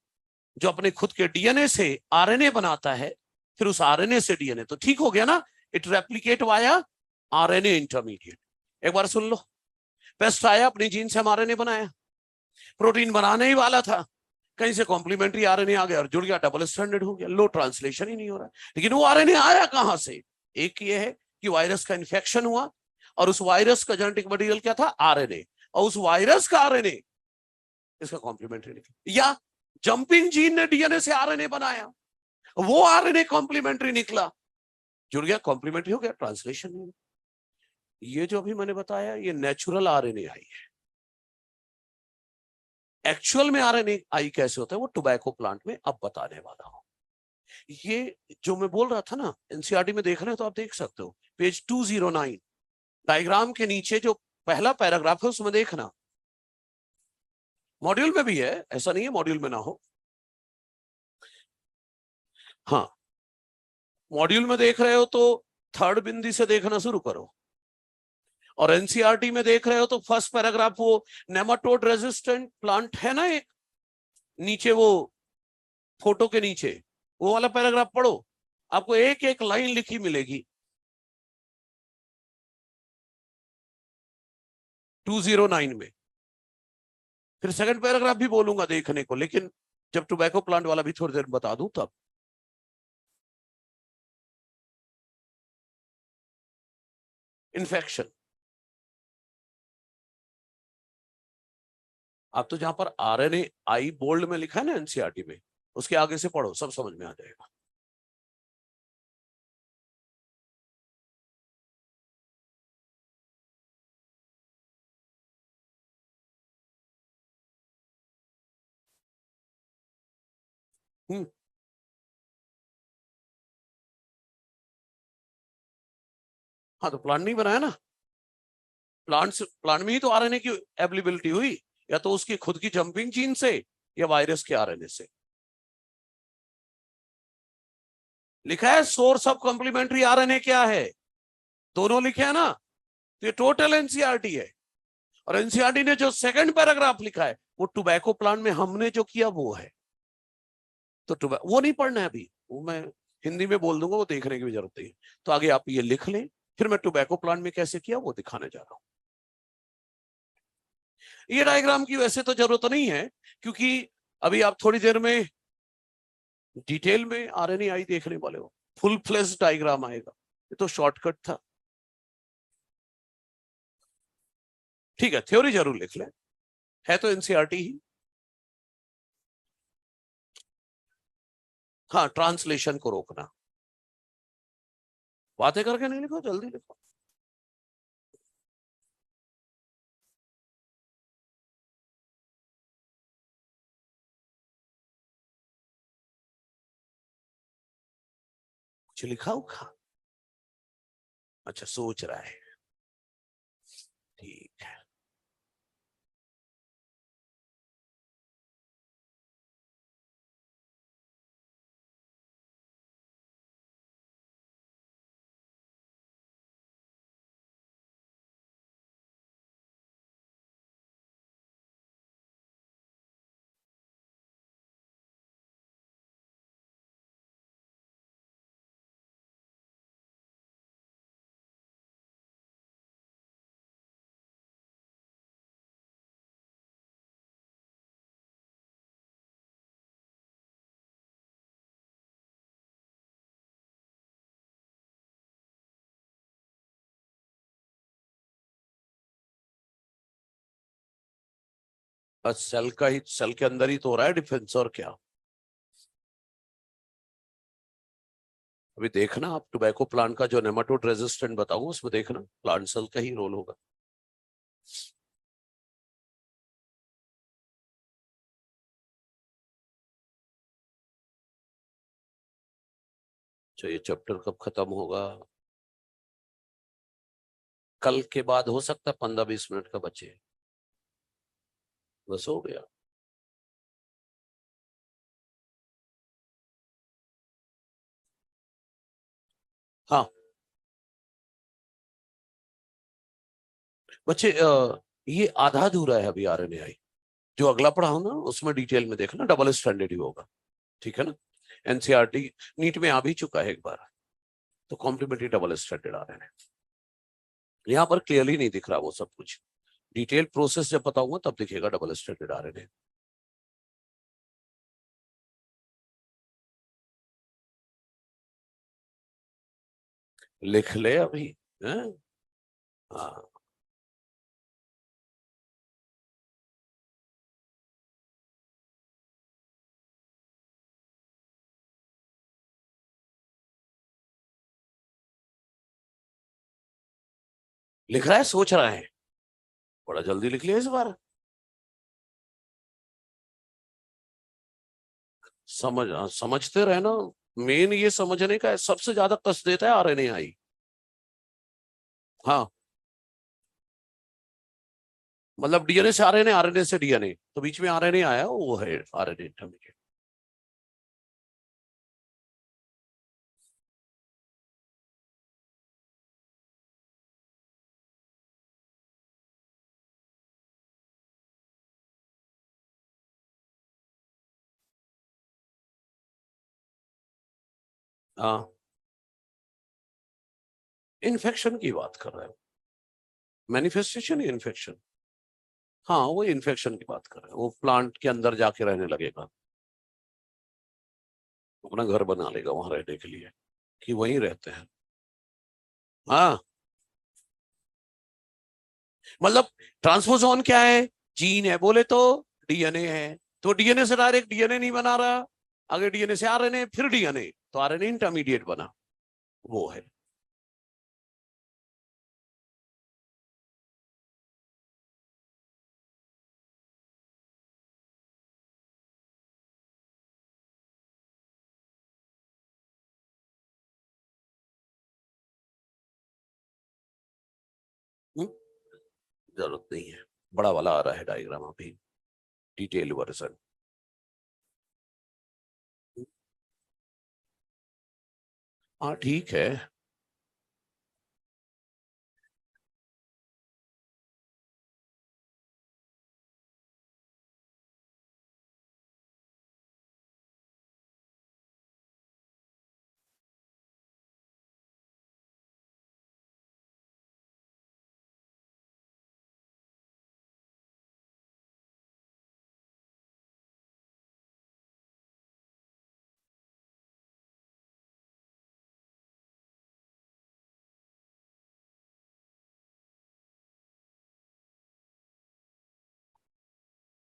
जो अपने खुद के डीएनए से आरएनए बनाता है, फिर उस आरएनए से डीएनए, तो ठीक हो गया ना, it replicate via RNA intermediate. एक बार सुन लो, पेस्ट आया, अपनी जीन से आरएनए बनाया, प्रोटीन बनाने ही वाला था, कहीं से कॉम्प्लीमेंट्री आरएनए आ गया और जुड़ गया, डबल स्ट्रैंडेड हो गया, लो ट्रांसलेशन ही नहीं हो रहा। लेकिन वो आरएनए आया कहां से, एक ये है कि वायरस का इन्फेक्शन हुआ और उस वायरस का जेनेटिक मटेरियल क्या था, आरएनए, और उस वायरस का आरएनए इसका कॉम्प्लीमेंट्री निकला। या जंपिंग जीन ने डीएनए से आरएनए बनाया, वो आरएनए कॉम्प्लीमेंट्री निकला, जुड़ गया, कॉम्प्लीमेंट्री हो गया, ट्रांसलेशन हो गया। ये जो अभी मैंने बताया ये नेचुरल आरएनए आई है। एक्चुअल में आरएनए आई कैसे होता है वो टोबैको प्लांट में अब बताने वाला हूं। ये जो मैं बोल रहा था ना, एनसीईआरटी में देख रहे हो तो आप देख सकते हो, पेज 209 डायग्राम के नीचे जो पहला पैराग्राफ है उसमें देखना, मॉड्यूल में भी है, ऐसा नहीं है मॉड्यूल में ना हो। हाँ, मॉड्यूल में देख रहे हो तो थर्ड बिंदी से देखना शुरू करो, और एनसीईआरटी में देख रहे हो तो फर्स्ट पैराग्राफ वो नेमाटोड रेजिस्टेंट प्लांट है ना, एक नीचे वो फोटो के नीचे वो वाला पैराग्राफ पढ़ो, आपको एक एक लाइन लिखी मिलेगी 209 में। फिर सेकंड पैराग्राफ भी बोलूंगा देखने को, लेकिन जब टोबैको प्लांट वाला भी थोड़ी देर बता दूं तब। इन्फेक्शन, आप तो जहां पर आरएनए आई बोल्ड में लिखा है ना एनसीईआरटी में, उसके आगे से पढ़ो, सब समझ में आ जाएगा। हम्म, हाँ तो प्लांट नहीं बनाया ना, प्लांट में ही तो आरएनए की अवेलेबिलिटी हुई, या तो उसकी खुद की जंपिंग जीन से या वायरस के आरएनए से। लिखा है सोर्स ऑफ कॉम्प्लीमेंट्री आरएनए क्या है, दोनों लिखे हैं ना, तो ये टोटल एनसीईआरटी है। और एनसीईआरटी ने जो सेकंड पैराग्राफ लिखा है वो टोबैको प्लांट में हमने जो किया वो है, तो वो नहीं पढ़ना है अभी, वो मैं हिंदी में बोल दूंगा, वो देखने की भी जरूरत नहीं है। तो आगे आप ये लिख लें, फिर मैं टोबैको प्लांट में कैसे किया वो दिखाने जा रहा हूं। ये डायग्राम की वैसे तो जरूरत नहीं है, क्योंकि अभी आप थोड़ी देर में डिटेल में आरएनए आई देखने वाले हो, फुल फ्लेश डायग्राम आएगा, ये तो शॉर्टकट था। ठीक है, थ्योरी जरूर लिख लें, है तो एनसीईआरटी ही। हाँ, ट्रांसलेशन को रोकना, बातें करके नहीं लिखो, जल्दी लिखो। कुछ लिखा होगा, अच्छा सोच रहा है, ठीक है। बस सेल का ही, सेल के अंदर ही तो हो रहा है डिफेंस, और क्या। अभी देखना आप टोबैको प्लांट का जो नेमाटोड रेजिस्टेंट बताऊंगा उसमें देखना प्लांट सेल का ही रोल होगा। तो ये चैप्टर कब खत्म होगा, कल के बाद हो सकता है, 15-20 मिनट का बचे, बस हो गया। हाँ बच्चे, ये आधा अधूरा है अभी आरएनए आई, जो अगला पढ़ा हूं ना उसमें डिटेल में देखना, डबल स्टैंडर्ड ही होगा, ठीक है ना। एनसीईआरटी नीट में आ भी चुका है एक बार, तो कॉम्प्लीमेंट्री डबल स्टैंडर्ड आरएनए, यहाँ पर क्लियरली नहीं दिख रहा वो सब कुछ, डिटेल प्रोसेस जब बताऊंगा तब दिखेगा डबल स्टैंडर्ड आरएनए। लिख ले अभी, है? हाँ लिख रहा है, सोच रहा है, बड़ा जल्दी लिख लिया इस बार। समझते रहे ना। मेन ये समझने का है, सबसे ज्यादा कष्ट देता है आरएनए। हाँ, मतलब डीएनए से आरएनए, आरएनए से डीएनए, तो बीच में आरएनए आया, वो है आरएनए इंटरमीडिएट। हाँ, इन्फेक्शन की बात कर रहे हो, मैनिफेस्टेशन या इन्फेक्शन? हाँ, वो इन्फेक्शन की बात कर रहे हैं, वो प्लांट के अंदर जाके रहने लगेगा, अपना घर बना लेगा वहां रहने के लिए, कि वहीं रहते हैं। हाँ, मतलब ट्रांसपोजोन क्या है? जीन है बोले तो, डीएनए है, तो डीएनए से डायरेक्ट डीएनए नहीं बना रहा, आगे डीएनए से आरएनए, फिर डीएनए, तो आरएनए इंटरमीडिएट बना, वो है। हम्म, जरूरत नहीं है, बड़ा वाला आ रहा है डायग्राम अभी, डिटेल वर्जन। हाँ ठीक है।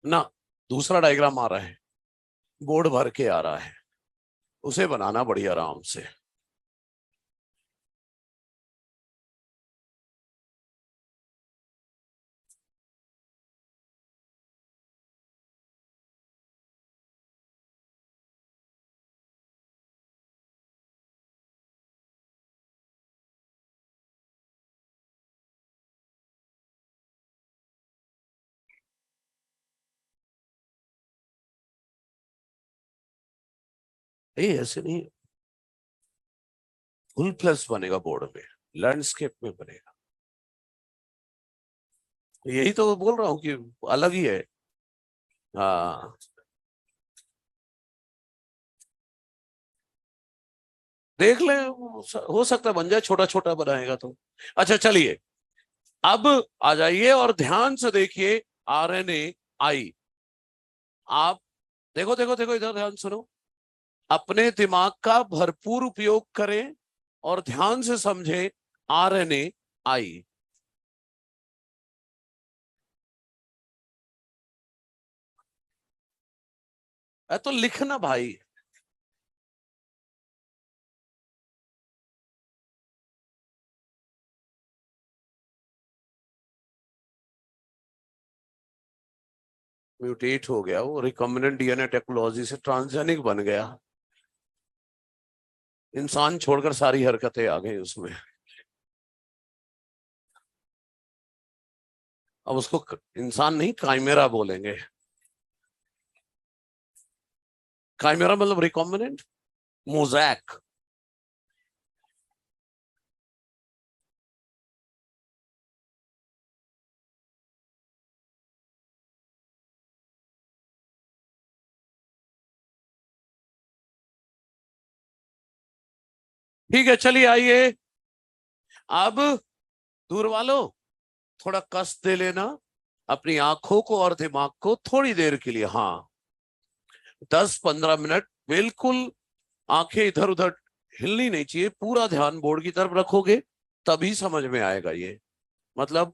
ना, दूसरा डायग्राम आ रहा है, बोर्ड भर के आ रहा है, उसे बनाना बड़ी आराम से। ऐसे नहीं, फुल प्लस बनेगा बोर्ड में, लैंडस्केप में बनेगा। यही तो बोल रहा हूँ कि अलग ही है। हाँ, देख ले, हो सकता है बन जाए, छोटा छोटा बनाएगा तो। अच्छा चलिए, अब आ जाइए और ध्यान से देखिए आरएनए आई। आप देखो देखो देखो, इधर ध्यान सुनो, अपने दिमाग का भरपूर उपयोग करें और ध्यान से समझे आरएनए आई। तो लिखना भाई। म्यूटेट हो गया, वो रिकॉम्बिनेंट डीएनए टेक्नोलॉजी से ट्रांसजेनिक बन गया, इंसान छोड़कर सारी हरकतें आ गई उसमें। अब उसको इंसान नहीं, काइमेरा बोलेंगे। काइमेरा मतलब रिकॉम्बिनेंट, मोजैक। ठीक है, चलिए आइए, अब दूर वालों, थोड़ा कष्ट दे लेना अपनी आंखों को और दिमाग को थोड़ी देर के लिए। हाँ, 10-15 मिनट बिल्कुल आंखें इधर उधर हिलनी नहीं चाहिए, पूरा ध्यान बोर्ड की तरफ रखोगे तभी समझ में आएगा ये। मतलब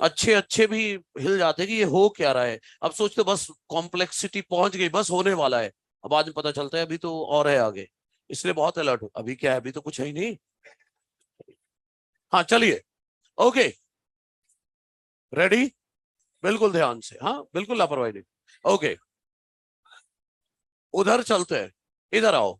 अच्छे अच्छे भी हिल जाते कि ये हो क्या रहा है, अब सोचते बस कॉम्प्लेक्सिटी पहुंच गई, बस होने वाला है, अब बाद में पता चलता है अभी तो और है आगे, इसलिए बहुत अलर्ट हो। अभी क्या है, अभी तो कुछ है ही नहीं। हाँ चलिए, ओके, रेडी, बिल्कुल ध्यान से, हाँ बिल्कुल लापरवाही नहीं। ओके, उधर चलते हैं, इधर आओ।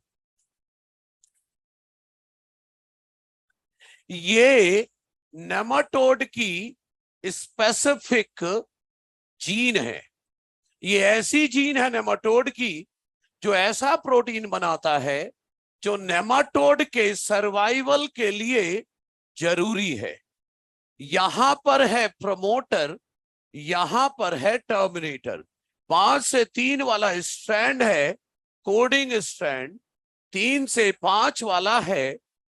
ये नेमाटोड की स्पेसिफिक जीन है। ये ऐसी जीन है नेमाटोड की जो ऐसा प्रोटीन बनाता है जो नेमाटोड के सर्वाइवल के लिए जरूरी है। यहां पर है प्रमोटर, यहां पर है टर्मिनेटर। 5 से 3 वाला स्ट्रैंड है कोडिंग स्ट्रैंड, 3 से 5 वाला है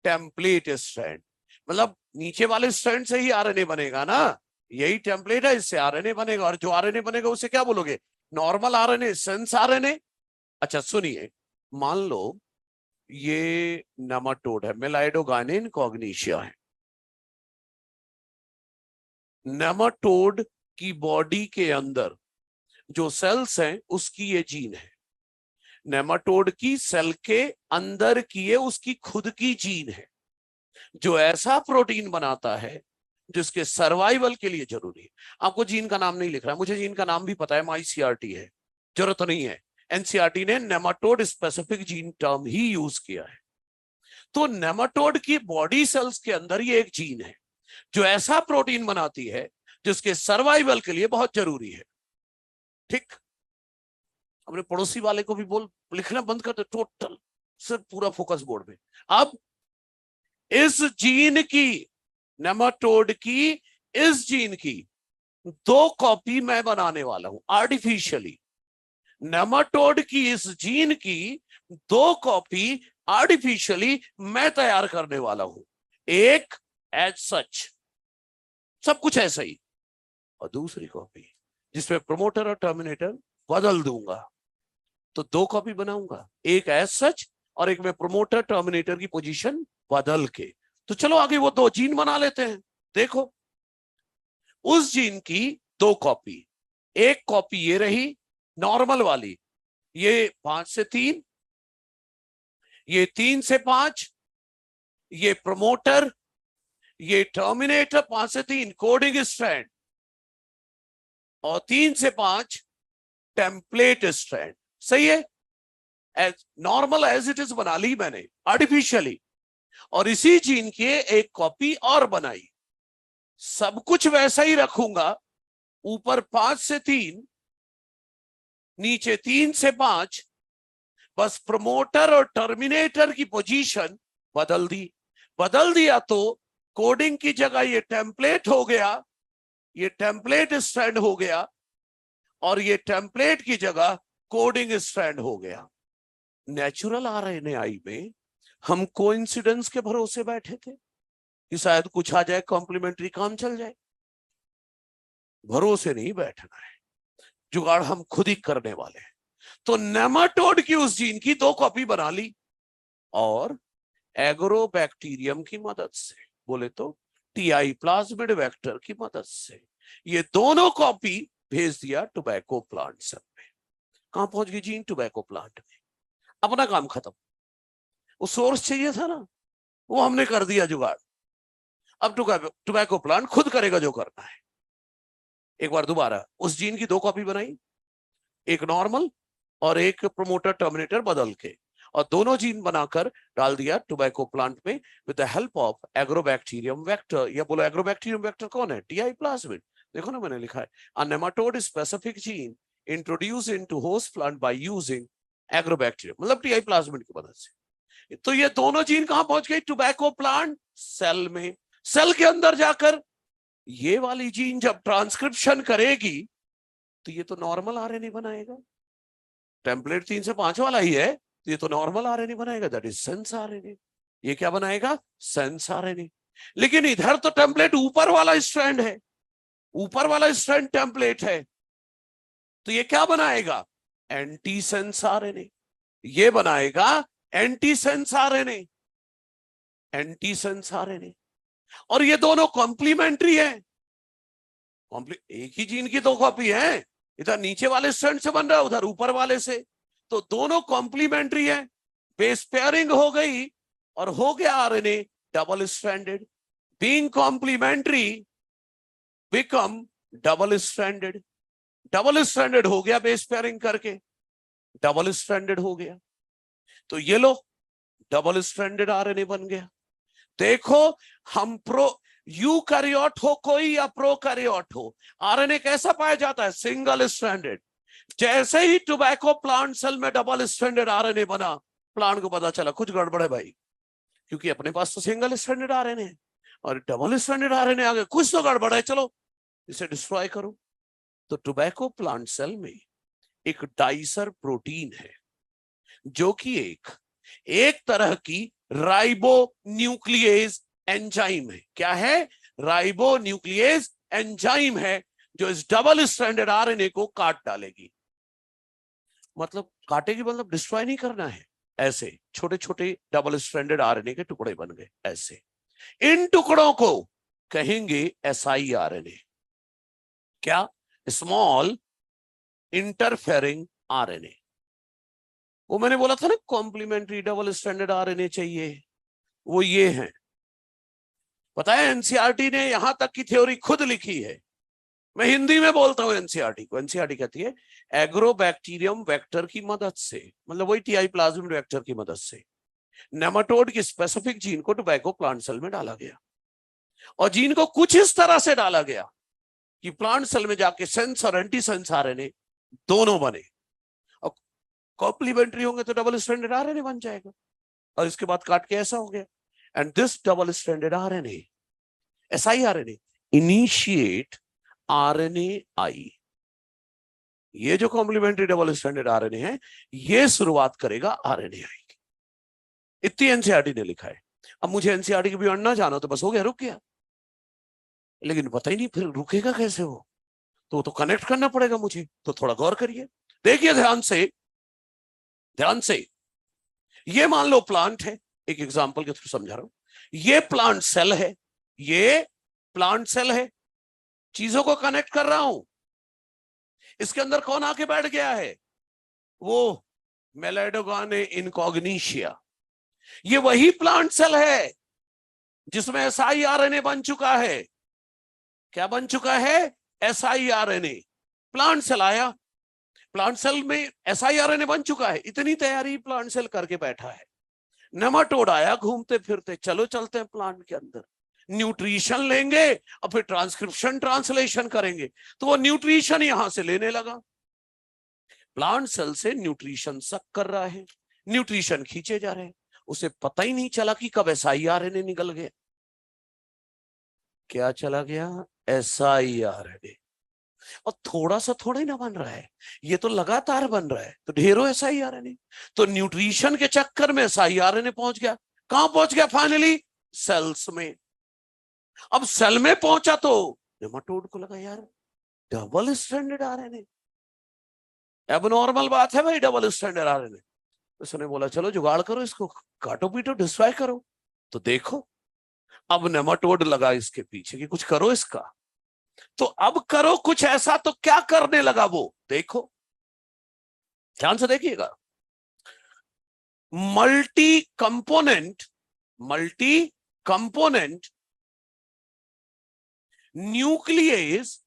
टेम्पलेट स्ट्रैंड। मतलब नीचे वाले स्ट्रैंड से ही आरएनए बनेगा ना, यही टेम्पलेट है, इससे आरएनए बनेगा। और जो आरएनए बनेगा उसे क्या बोलोगे? Normal RNA, sense RNA. अच्छा सुनिए, मान लो ये नेमाटोड है, मेलाइडोगाइनिन कॉग्निशिया है। नेमाटोड की बॉडी के अंदर जो सेल्स हैं उसकी ये जीन है। नेमाटोड की सेल के अंदर की ये उसकी खुद की जीन है जो ऐसा प्रोटीन बनाता है जिसके सर्वाइवल के लिए जरूरी है। आपको जीन का नाम नहीं लिख रहा है, मुझे जीन का नाम भी पता है, MyCRT है, जरूरत नहीं है। एनसीईआरटी ने नेमाटोड स्पेसिफिक जीन टर्म ही यूज किया है। तो नेमाटोड की बॉडी सेल्स के अंदर ये एक जीन है जो ऐसा प्रोटीन बनाती है जिसके सर्वाइवल के लिए बहुत जरूरी है। ठीक, अपने पड़ोसी वाले को भी बोल लिखना बंद कर दे, टोटल सिर्फ पूरा फोकस बोर्ड में। अब इस जीन की, नेमाटोड की इस जीन की 2 कॉपी मैं बनाने वाला हूं आर्टिफिशियली। नेमाटोड की इस जीन की 2 कॉपी आर्टिफिशियली मैं तैयार करने वाला हूं। एक एज सच, सब कुछ ऐसा ही, और दूसरी कॉपी जिसमें प्रमोटर और टर्मिनेटर बदल दूंगा। तो 2 कॉपी बनाऊंगा, एक एज सच और एक में प्रमोटर टर्मिनेटर की पोजीशन बदल के। तो चलो आगे वो 2 जीन बना लेते हैं। देखो, उस जीन की 2 कॉपी, एक कॉपी ये रही नॉर्मल वाली, ये 5 से 3, ये 3 से 5, ये प्रमोटर, ये टर्मिनेटर 5 से 3 कोडिंग स्ट्रैंड, और 3 से 5 टेम्पलेट स्ट्रैंड। सही है, as normal as it is बना ली मैंने आर्टिफिशियली, और इसी जीन की एक कॉपी और बनाई। सब कुछ वैसा ही रखूंगा, ऊपर 5 से 3, नीचे 3 से 5, बस प्रमोटर और टर्मिनेटर की पोजीशन बदल दी। बदल दिया तो कोडिंग की जगह ये टेम्पलेट हो गया, ये टेम्पलेट स्ट्रैंड हो गया, और ये टेम्पलेट की जगह कोडिंग स्ट्रैंड हो गया। नेचुरल आरएनएआई में हम कोइंसिडेंस के भरोसे बैठे थे कि शायद कुछ आ जाए, कॉम्प्लीमेंट्री काम चल जाए। भरोसे नहीं बैठना है, जुगाड़ हम खुद ही करने वाले हैं। तो नेमाटोड की उस जीन की 2 कॉपी बना ली, और एग्रोबैक्टीरियम की मदद से, बोले तो टीआई प्लाज्मिड वेक्टर की मदद से, ये दोनों कॉपी भेज दिया टोबैको प्लांट सेल में। कहां पहुंच गई जीन? टोबैको प्लांट में। अपना काम खत्म। वो सोर्स चाहिए था ना, वो हमने कर दिया जुगाड़। अब टोबैको प्लांट खुद करेगा जो करना है। एक बार दोबारा उस जीन की 2 कॉपी बनाई, एक नॉर्मल और एक प्रमोटर टर्मिनेटर बदल के, और दोनों जीन बनाकर डाल दिया टोबैको प्लांट में with the help of agrobacterium vector. या बोलो एग्रोबैक्टीरियम वेक्टर कौन है? Ti plasmid. देखो ना मैंने लिखा है, a nematode specific gene introduce into host plant by using agrobacterium, मतलब टीआई प्लाज्मिड की मदद से। तो ये दोनों जीन कहां पहुंच गई? टोबैको प्लांट सेल में। सेल के अंदर जाकर ये वाली जीन जब ट्रांसक्रिप्शन करेगी तो ये तो नॉर्मल आरएनए बनाएगा। टेम्पलेट 3 से 5 वाला ही है, तो ये तो नॉर्मल आरएनए बनाएगा, दैट इज सेंस आरएनए। ये क्या बनाएगा? Sense RNA. लेकिन इधर तो टेम्पलेट ऊपर वाला स्ट्रैंड है, ऊपर वाला स्ट्रैंड टेम्पलेट है, तो ये क्या बनाएगा? Anti sense RNA. ये बनाएगा anti sense RNA, anti sense RNA. और ये दोनों कॉम्प्लीमेंट्री है। एक ही जीन की 2 कॉपी है, इधर नीचे वाले स्ट्रैंड से बन रहा है, उधर ऊपर वाले से, तो दोनों कॉम्प्लीमेंट्री है। बेस पेयरिंग हो गई और हो गया RNA double stranded. Being complementary become double stranded. Double stranded हो गया बेस पेयरिंग करके, डबल स्ट्रैंडेड हो गया। तो ये लो डबल स्ट्रैंडेड आरएनए बन गया। देखो हम यूकैरियोट हो कोई या प्रोकैरियोट हो, आरएनए कैसा पाया जाता है? Single stranded. जैसे ही टोबैको प्लांट सेल में डबल स्ट्रैंडेड आरएनए बना, प्लांट को पता चला कुछ गड़बड़ है भाई, क्योंकि अपने पास तो सिंगल स्ट्रैंडेड आरएनए है और डबल स्ट्रैंडेड आरएनए आ गए, कुछ तो गड़बड़ है, चलो इसे डिस्ट्रॉय करो। तो टोबैको प्लांट सेल में एक डाइसर प्रोटीन है जो कि एक तरह की राइबोन्यूक्लियेज एंजाइम है। क्या है? राइबोन्यूक्लियेज एंजाइम है जो इस डबल स्ट्रैंडेड आरएनए को काट डालेगी। मतलब काटेगी मतलब डिस्ट्रॉय नहीं करना है, ऐसे छोटे छोटे डबल स्ट्रैंडेड आरएनए के टुकड़े बन गए ऐसे। इन टुकड़ों को कहेंगे एसआई आरएनए। क्या? Small interfering RNA. वो मैंने बोला था ना कॉम्प्लीमेंट्री डबल स्ट्रैंडेड आरएनए चाहिए, वो ये है। पता है एनसीईआरटी ने यहां तक की थ्योरी खुद लिखी है। मैं हिंदी में बोलता हूं एनसीईआरटी को। एनसीईआरटी कहती है एग्रोबैक्टीरियम वेक्टर की मदद से, मतलब वही टीआई प्लाज्मिड वेक्टर की मदद से नेमाटोड की स्पेसिफिक जीन को टोबैको प्लांट सेल में डाला गया, और जीन को कुछ इस तरह से डाला गया कि प्लांट सेल में जाके सेंस और एंटी सेंस आरएनए दोनों बने। और कॉम्प्लीमेंट्री होंगे तो डबल स्ट्रैंडेड आरएनए बन जाएगा, और इसके बाद काट के ऐसा हो गया। And this double stranded RNA, SI RNA, initiate RNA I. ये जो कॉम्प्लीमेंट्री डबल स्ट्रैंडेड आरएनए है, ये शुरुआत करेगा आरएनए आई की। इतनी एनसीईआरटी ने लिखा है। अब मुझे एनसीईआरटी के बियॉन्ड ना जाना तो बस हो गया, रुक गया। लेकिन पता ही नहीं फिर रुकेगा कैसे वो, तो कनेक्ट करना पड़ेगा मुझे। तो थोड़ा गौर करिए, देखिए ध्यान से, ध्यान से। ये मान लो प्लांट है, एक एग्जांपल के थ्रू समझा रहा हूं। ये प्लांट सेल है, ये प्लांट सेल है, चीजों को कनेक्ट कर रहा हूं। इसके अंदर कौन आके बैठ गया है? वो मेलेडोगाने इनकॉग्निशिया। ये वही प्लांट सेल है जिसमें एसआई आरएनए बन चुका है। क्या बन चुका है? SI RNA. प्लांट सेल आया, प्लांट सेल में एसआई आरएनए बन चुका है, इतनी तैयारी प्लांट सेल करके बैठा है। नेमाटोड आया घूमते फिरते, चलो चलते हैं प्लांट के अंदर, न्यूट्रिशन लेंगे और फिर ट्रांसक्रिप्शन ट्रांसलेशन करेंगे। तो वो न्यूट्रिशन यहां से लेने लगा, प्लांट सेल से न्यूट्रिशन सक कर रहा है, न्यूट्रिशन खींचे जा रहे हैं। उसे पता ही नहीं चला कि कब एसआई आरएनए निकल गया। क्या चला गया? SI RNA. और थोड़ा सा थोड़ा ही ना बन रहा है, ये तो लगातार बन रहा है, तो ढेरों एसआई आरएनए। तो न्यूट्रिशन के चक्कर में एसआई आरएनए पहुंच गया। कहां पहुंच गया? फाइनली सेल्स में। अब सेल में पहुंचा तो नेमाटोड को लगा यार डबल स्ट्रैंडेड आरएनए, एबनॉर्मल बात है भाई डबल स्ट्रैंडेड आरएनए। उसने बोला चलो जुगाड़ करो, इसको काटो पीटो डिस्ट्रॉय करो। तो देखो अब नेमाटोड लगा इसके पीछे कि कुछ करो इसका। तो अब करो कुछ ऐसा, तो क्या करने लगा वो? देखो ध्यान से देखिएगा। Multi component nucleus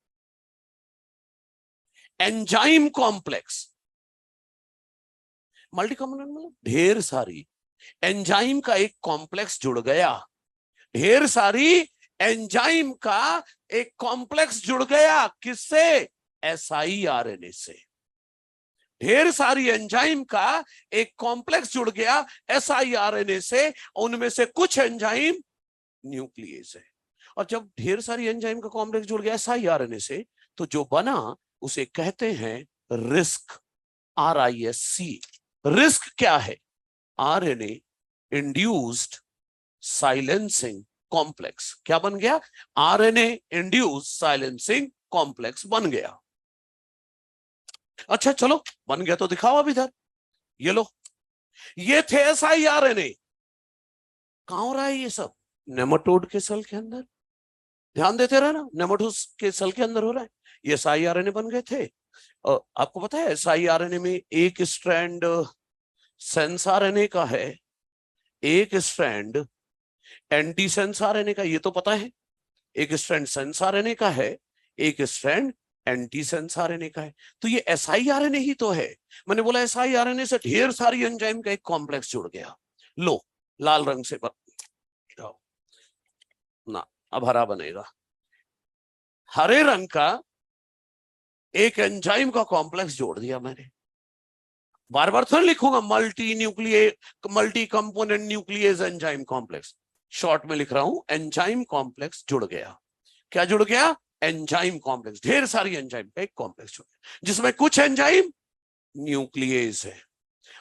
enzyme complex. Multi component मतलब ढेर सारी एंजाइम का एक कॉम्प्लेक्स जुड़ गया, ढेर सारी एंजाइम का एक कॉम्प्लेक्स जुड़ गया। किससे? एसआई आरएनए से। ढेर सारी एंजाइम का एक कॉम्प्लेक्स जुड़ गया एसआई आरएनए से, उनमें से कुछ एंजाइम न्यूक्लियस है। और जब ढेर सारी एंजाइम का कॉम्प्लेक्स जुड़ गया एसआई आरएनए से, तो जो बना उसे कहते हैं रिस्क, RISC। रिस्क क्या है? RNA induced silencing complex. क्या बन गया? आरएनए इंड्यूस्ड साइलेंसिंग कॉम्प्लेक्स बन गया। अच्छा चलो बन गया तो दिखाओ अब इधर। ये लो, ये थे एसआई आरएनए। कहां हो रहा है ये सब? नेमाटोड के सेल के अंदर। ध्यान देते रहे ना, नेमाटोड के सेल के अंदर हो रहा है। ये एसआई आरएनए बन गए थे। आपको पता है एसआई आरएनए में एक स्ट्रैंड सेंस आरएनए का है, एक स्ट्रैंड एंटी सेंस आरएनए का ये तो पता है, एक स्ट्रैंड सेंस आरएनए का है, एक स्ट्रैंड एंटी सेंस आरएनए का है। तो ये एसआई आरएनए ही तो है। मैंने बोला एसआई आरएनए से ढेर सारी एंजाइम का एक कॉम्प्लेक्स जुड़ गया। लो लाल रंग से ना, अब हरा बनेगा। हरे रंग का एक एंजाइम का कॉम्प्लेक्स जोड़ दिया मैंने। बार बार थोड़ा लिखूंगा multi component nucleus enzyme complex, short में लिख रहा हूं एंजाइम कॉम्प्लेक्स जुड़ गया। क्या जुड़ गया? एंजाइम कॉम्प्लेक्स, ढेर सारी एंजाइम का एक कॉम्प्लेक्स जुड़ गया, जिसमें कुछ एंजाइम न्यूक्लियस है।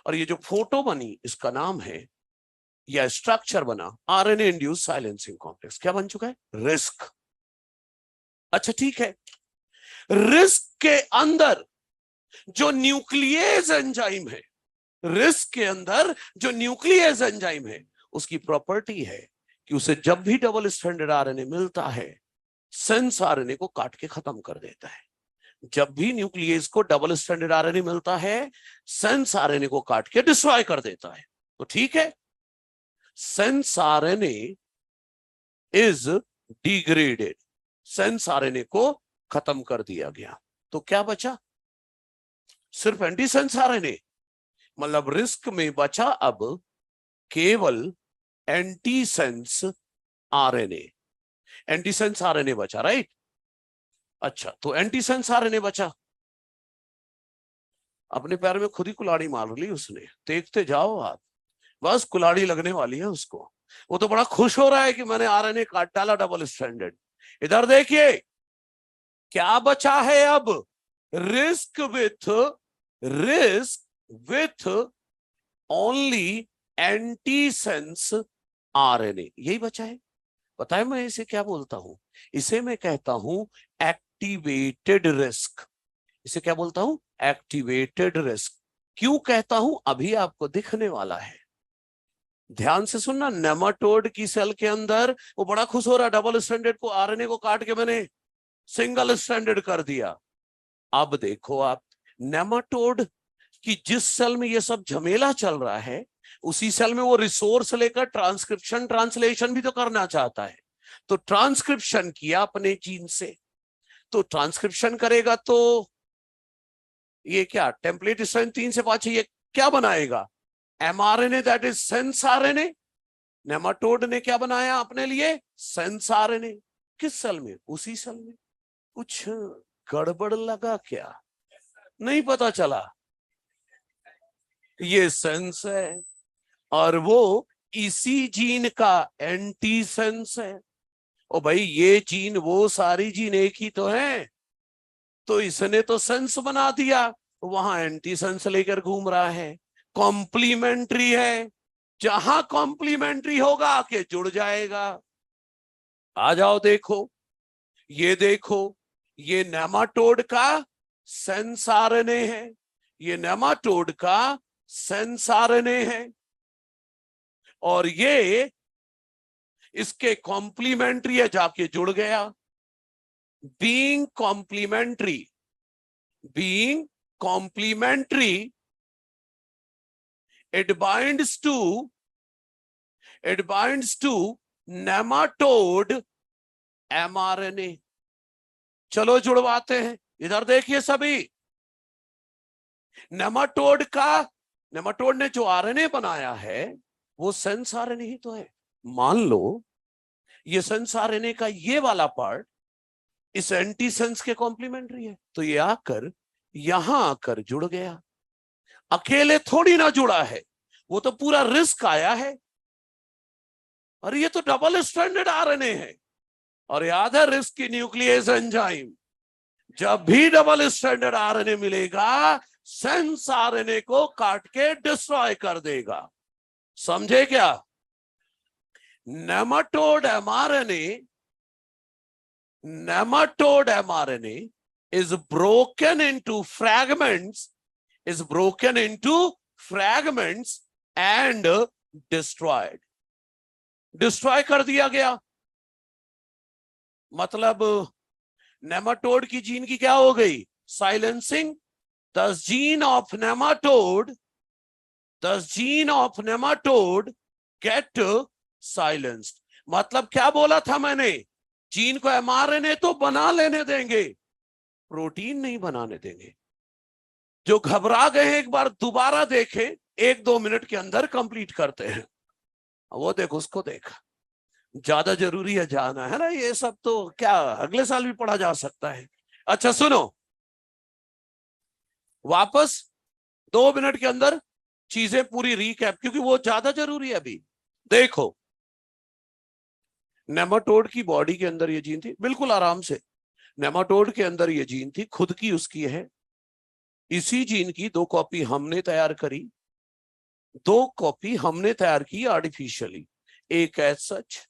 और ये जो फोटो बनी इसका नाम है, या स्ट्रक्चर बना आरएनए इंड्यूस्ड साइलेंसिंग कॉम्प्लेक्स। क्या बन चुका है? रिस्क। अच्छा ठीक है, रिस्क के अंदर जो न्यूक्लियस एंजाइम है, रिस्क के अंदर जो न्यूक्लियस एंजाइम है, उसकी प्रॉपर्टी है कि उसे जब भी डबल स्ट्रैंडेड आरएनए मिलता है, सेंस आरएनए को काट के खत्म कर देता है। जब भी न्यूक्लियस को डबल स्ट्रैंडेड आरएनए मिलता है, सेंस आरएनए को काट के डिस्ट्रॉय कर देता है। तो ठीक है, sense RNA is degraded, sense RNA को खत्म कर दिया गया। तो क्या बचा? सिर्फ एंटी सेंस आरएनए। मतलब रिस्क में बचा अब केवल anti sense RNA, anti sense RNA बचा, राइट? अच्छा, तो एंटी सेंस आरएनए बचा। अपने पैर में खुद ही कुल्हाड़ी मार ली उसने। देखते जाओ आप, बस कुल्हाड़ी लगने वाली है उसको। वो तो बड़ा खुश हो रहा है कि मैंने आरएनए काट डाला डबल स्ट्रैंडेड। इधर देखिए क्या बचा है अब? Risk with only anti sense RNA, यही बचा है। पता है मैं इसे क्या बोलता हूं? इसे मैं कहता हूं एक्टिवेटेड रिस्क। इसे क्या बोलता हूं? Activated risk. क्यों कहता हूं अभी आपको दिखने वाला है। ध्यान से सुनना, नेमाटोड की सेल के अंदर वो बड़ा खुश हो रहा, डबल स्ट्रैंडेड को आरएनए को काट के मैंने सिंगल स्ट्रैंडेड कर दिया। अब देखो आप, नेमाटोड की जिस सेल में ये सब झमेला चल रहा है, उसी सेल में वो रिसोर्स लेकर ट्रांसक्रिप्शन ट्रांसलेशन भी तो करना चाहता है। तो ट्रांसक्रिप्शन किया अपने जीन से, तो ट्रांसक्रिप्शन करेगा तो ये क्या टेम्पलेट स्ट्रैंड 3 से 5 ये क्या बनाएगा? MRNA, that is sense RNA. Nematode ने क्या बनाया अपने लिए? Sense RNA. किस सेल में? उसी सेल में। कुछ गड़बड़ लगा क्या? नहीं पता चला? ये सेंस है और वो इसी जीन का एंटी सेंस है। ओ भाई, ये जीन वो सारी जीन एक ही तो है, तो इसने तो सेंस बना दिया, वहां एंटी सेंस लेकर घूम रहा है। कॉम्प्लीमेंट्री है, जहां कॉम्प्लीमेंट्री होगा आके जुड़ जाएगा। आ जाओ देखो, ये नेमाटोड का सेंस आरएनए है, ये नेमाटोड का सेंस आरएनए है, और ये इसके कॉम्प्लीमेंट्री है, जाके जुड़ गया। Being complementary, it binds to nematode mRNA। चलो जुड़वाते हैं। इधर देखिए सभी, नेमाटोड ने जो आरएनए बनाया है वो सेंस आरएनए ही तो है। मान लो ये सेंस आरएनए का ये वाला पार्ट इस एंटी सेंस के कॉम्प्लीमेंट्री है, तो ये आकर यहां आकर जुड़ गया। अकेले थोड़ी ना जुड़ा है, वो तो पूरा रिस्क आया है। और ये तो डबल स्ट्रैंडेड आरएनए है, और याद है रिस्क की न्यूक्लियस एंजाइम, जब भी डबल स्ट्रैंडेड आरएनए मिलेगा, सेंस आरएनए को काट के डिस्ट्रॉय कर देगा। समझे क्या? Nematode mRNA is broken into fragments and destroyed। Destroy कर दिया गया। मतलब नेमाटोड की जीन की क्या हो गई? Silencing. The gene of nematode get silenced। मतलब क्या बोला था मैंने, जीन को एमआरएनए तो बना लेने देंगे, प्रोटीन नहीं बनाने देंगे। जो घबरा गए एक बार दोबारा देखें, 1-2 मिनट के अंदर कंप्लीट करते हैं। वो देख, उसको देख, ज्यादा जरूरी है जाना, है ना। ये सब तो क्या अगले साल भी पढ़ा जा सकता है। अच्छा सुनो, वापस 2 मिनट के अंदर चीजें पूरी रीकैप, क्योंकि वो ज्यादा जरूरी है अभी। देखो, नेमाटोड की बॉडी के अंदर ये जीन थी, बिल्कुल आराम से। नेमाटोड के अंदर ये जीन थी, खुद की उसकी है। इसी जीन की 2 कॉपी हमने तैयार करी, 2 कॉपी हमने तैयार की आर्टिफिशियली, एक एज सच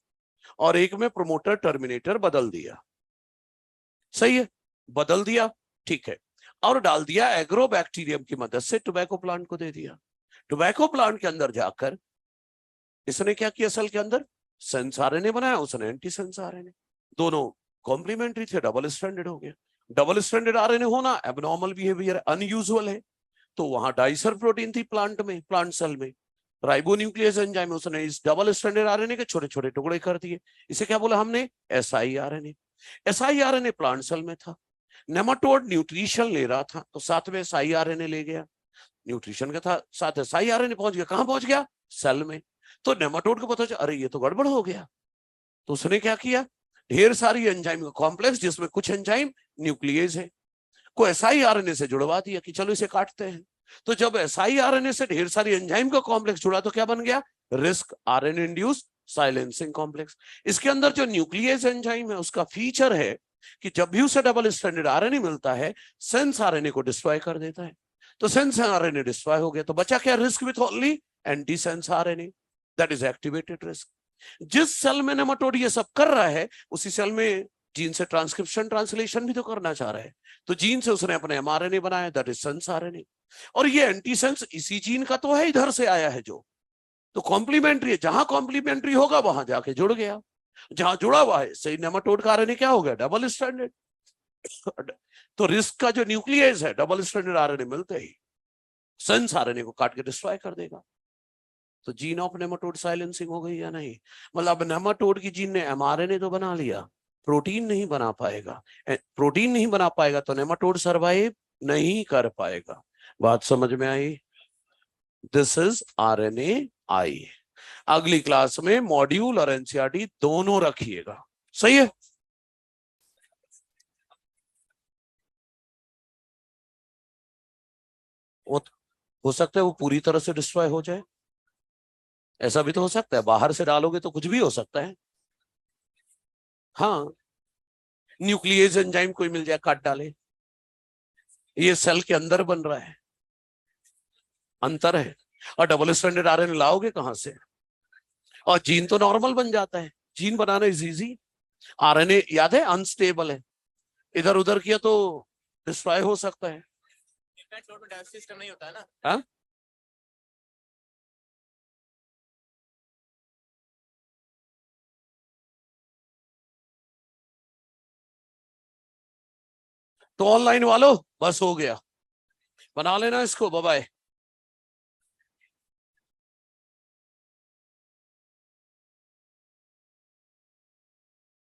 और एक में प्रोमोटर टर्मिनेटर बदल दिया। सही है, बदल दिया, ठीक है। और डाल दिया एग्रोबैक्टीरियम की मदद से, टोबैको प्लांट को दे दिया। टोबैको प्लांट के अंदर जाकर इसने क्या किया, सेल के अंदर सेंस आरएनए बनाया, उसने एंटी सेंस आरएनए। दोनों कॉम्प्लीमेंट्री थे, डबल स्ट्रैंडेड हो गया। डबल स्ट्रैंडेड आरएनए होना एबनॉर्मल बिहेवियर, अनयूजुअल है। तो वहां डाइसर प्रोटीन थी प्लांट में, प्लांट सेल में, राइबोन्यूक्लियस एंजाइम, उसने इस डबल स्ट्रैंडेड आरएनए के छोटे छोटे टुकड़े कर दिए। इसे क्या बोला हमने, si RNA. SI RNA plant cell में था, नेमाटोड न्यूट्रिशन ले रहा था, तो साथ में एसआई आरएनए ले गया। न्यूट्रिशन के था साथ एसआई आरएनए पहुंच गया, कहां पहुंच गया, सेल में। तो नेमाटोड को पता चला, अरे ये तो गड़बड़ हो गया। तो उसने क्या किया, ढेर सारी एंजाइम का कॉम्प्लेक्स, जिसमें कुछ एंजाइम न्यूक्लियस है, को एसआई आरएनए से जुड़वा दिया कि चलो इसे काटते हैं। तो जब एसआई आरएनए से ढेर सारी एंजाइम का कॉम्प्लेक्स जुड़ा, तो क्या बन गया, risk RNA induce silencing complex. इसके अंदर जो न्यूक्लियस एंजाइम है, उसका फीचर है कि जब भी उसे डबल स्ट्रैंडेड आरएनए मिलता है, सेंस आरएनए को डिस्ट्रॉय कर देता है। तो सेंस आरएनए डिस्ट्रॉय हो गया, तो बचा क्या, risk with only anti sense RNA, that is activated risk. जिस सेल में नेमाटोड ये सब कर रहा है, उसी सेल में जीन से ट्रांसक्रिप्शन ट्रांसलेशन भी तो करना चाह रहा है। तो जीन से उसने अपने एमआरएनए बनाया, दैट इज सेंस आरएनए। और ये एंटीसेंस इसी जीन का तो है, इधर से आया है जो, तो कॉम्प्लीमेंट्री है। जहां कॉम्प्लीमेंट्री होगा वहां जाके जुड़ गया, जहां जुड़ा हुआ है सही नेमाटोड का आरएनए क्या हो गया, डबल स्ट्रैंडेड। तो रिस्क का जो न्यूक्लियस है, डबल स्ट्रैंडेड आरएनए मिलते ही सेंस आरएनए को काट के डिस्ट्रॉय कर देगा। तो जीन ऑफ नेमाटोड साइलेंसिंग हो गई या नहीं। मतलब नेमाटोड की जीन ने एमआरएनए तो बना लिया, प्रोटीन नहीं बना पाएगा। प्रोटीन नहीं बना पाएगा तो नेमाटोड सरवाइव नहीं कर पाएगा। बात समझ में आई। दिस इज आरएनए आई। अगली क्लास में मॉड्यूल और एनसीईआरटी दोनों रखिएगा, सही है। वो हो सकता है वो पूरी तरह से डिस्ट्रॉय हो जाए, ऐसा भी तो हो सकता है, बाहर से डालोगे तो कुछ भी हो सकता है। हाँ, न्यूक्लियस एंजाइम कोई मिल जाए, काट डाले, ये सेल के अंदर बन रहा है, अंतर है। और डबल स्ट्रैंडेड आरएनए लाओगे कहां से, और जीन तो नॉर्मल बन जाता है, gene banana is easy. RNA याद है अनस्टेबल है, इधर उधर किया तो डिस्ट्रॉय हो सकता है। सिस्टम नहीं होता है ना। हा? तो ऑनलाइन वालों बस हो गया, बना लेना इसको, बाय बाय।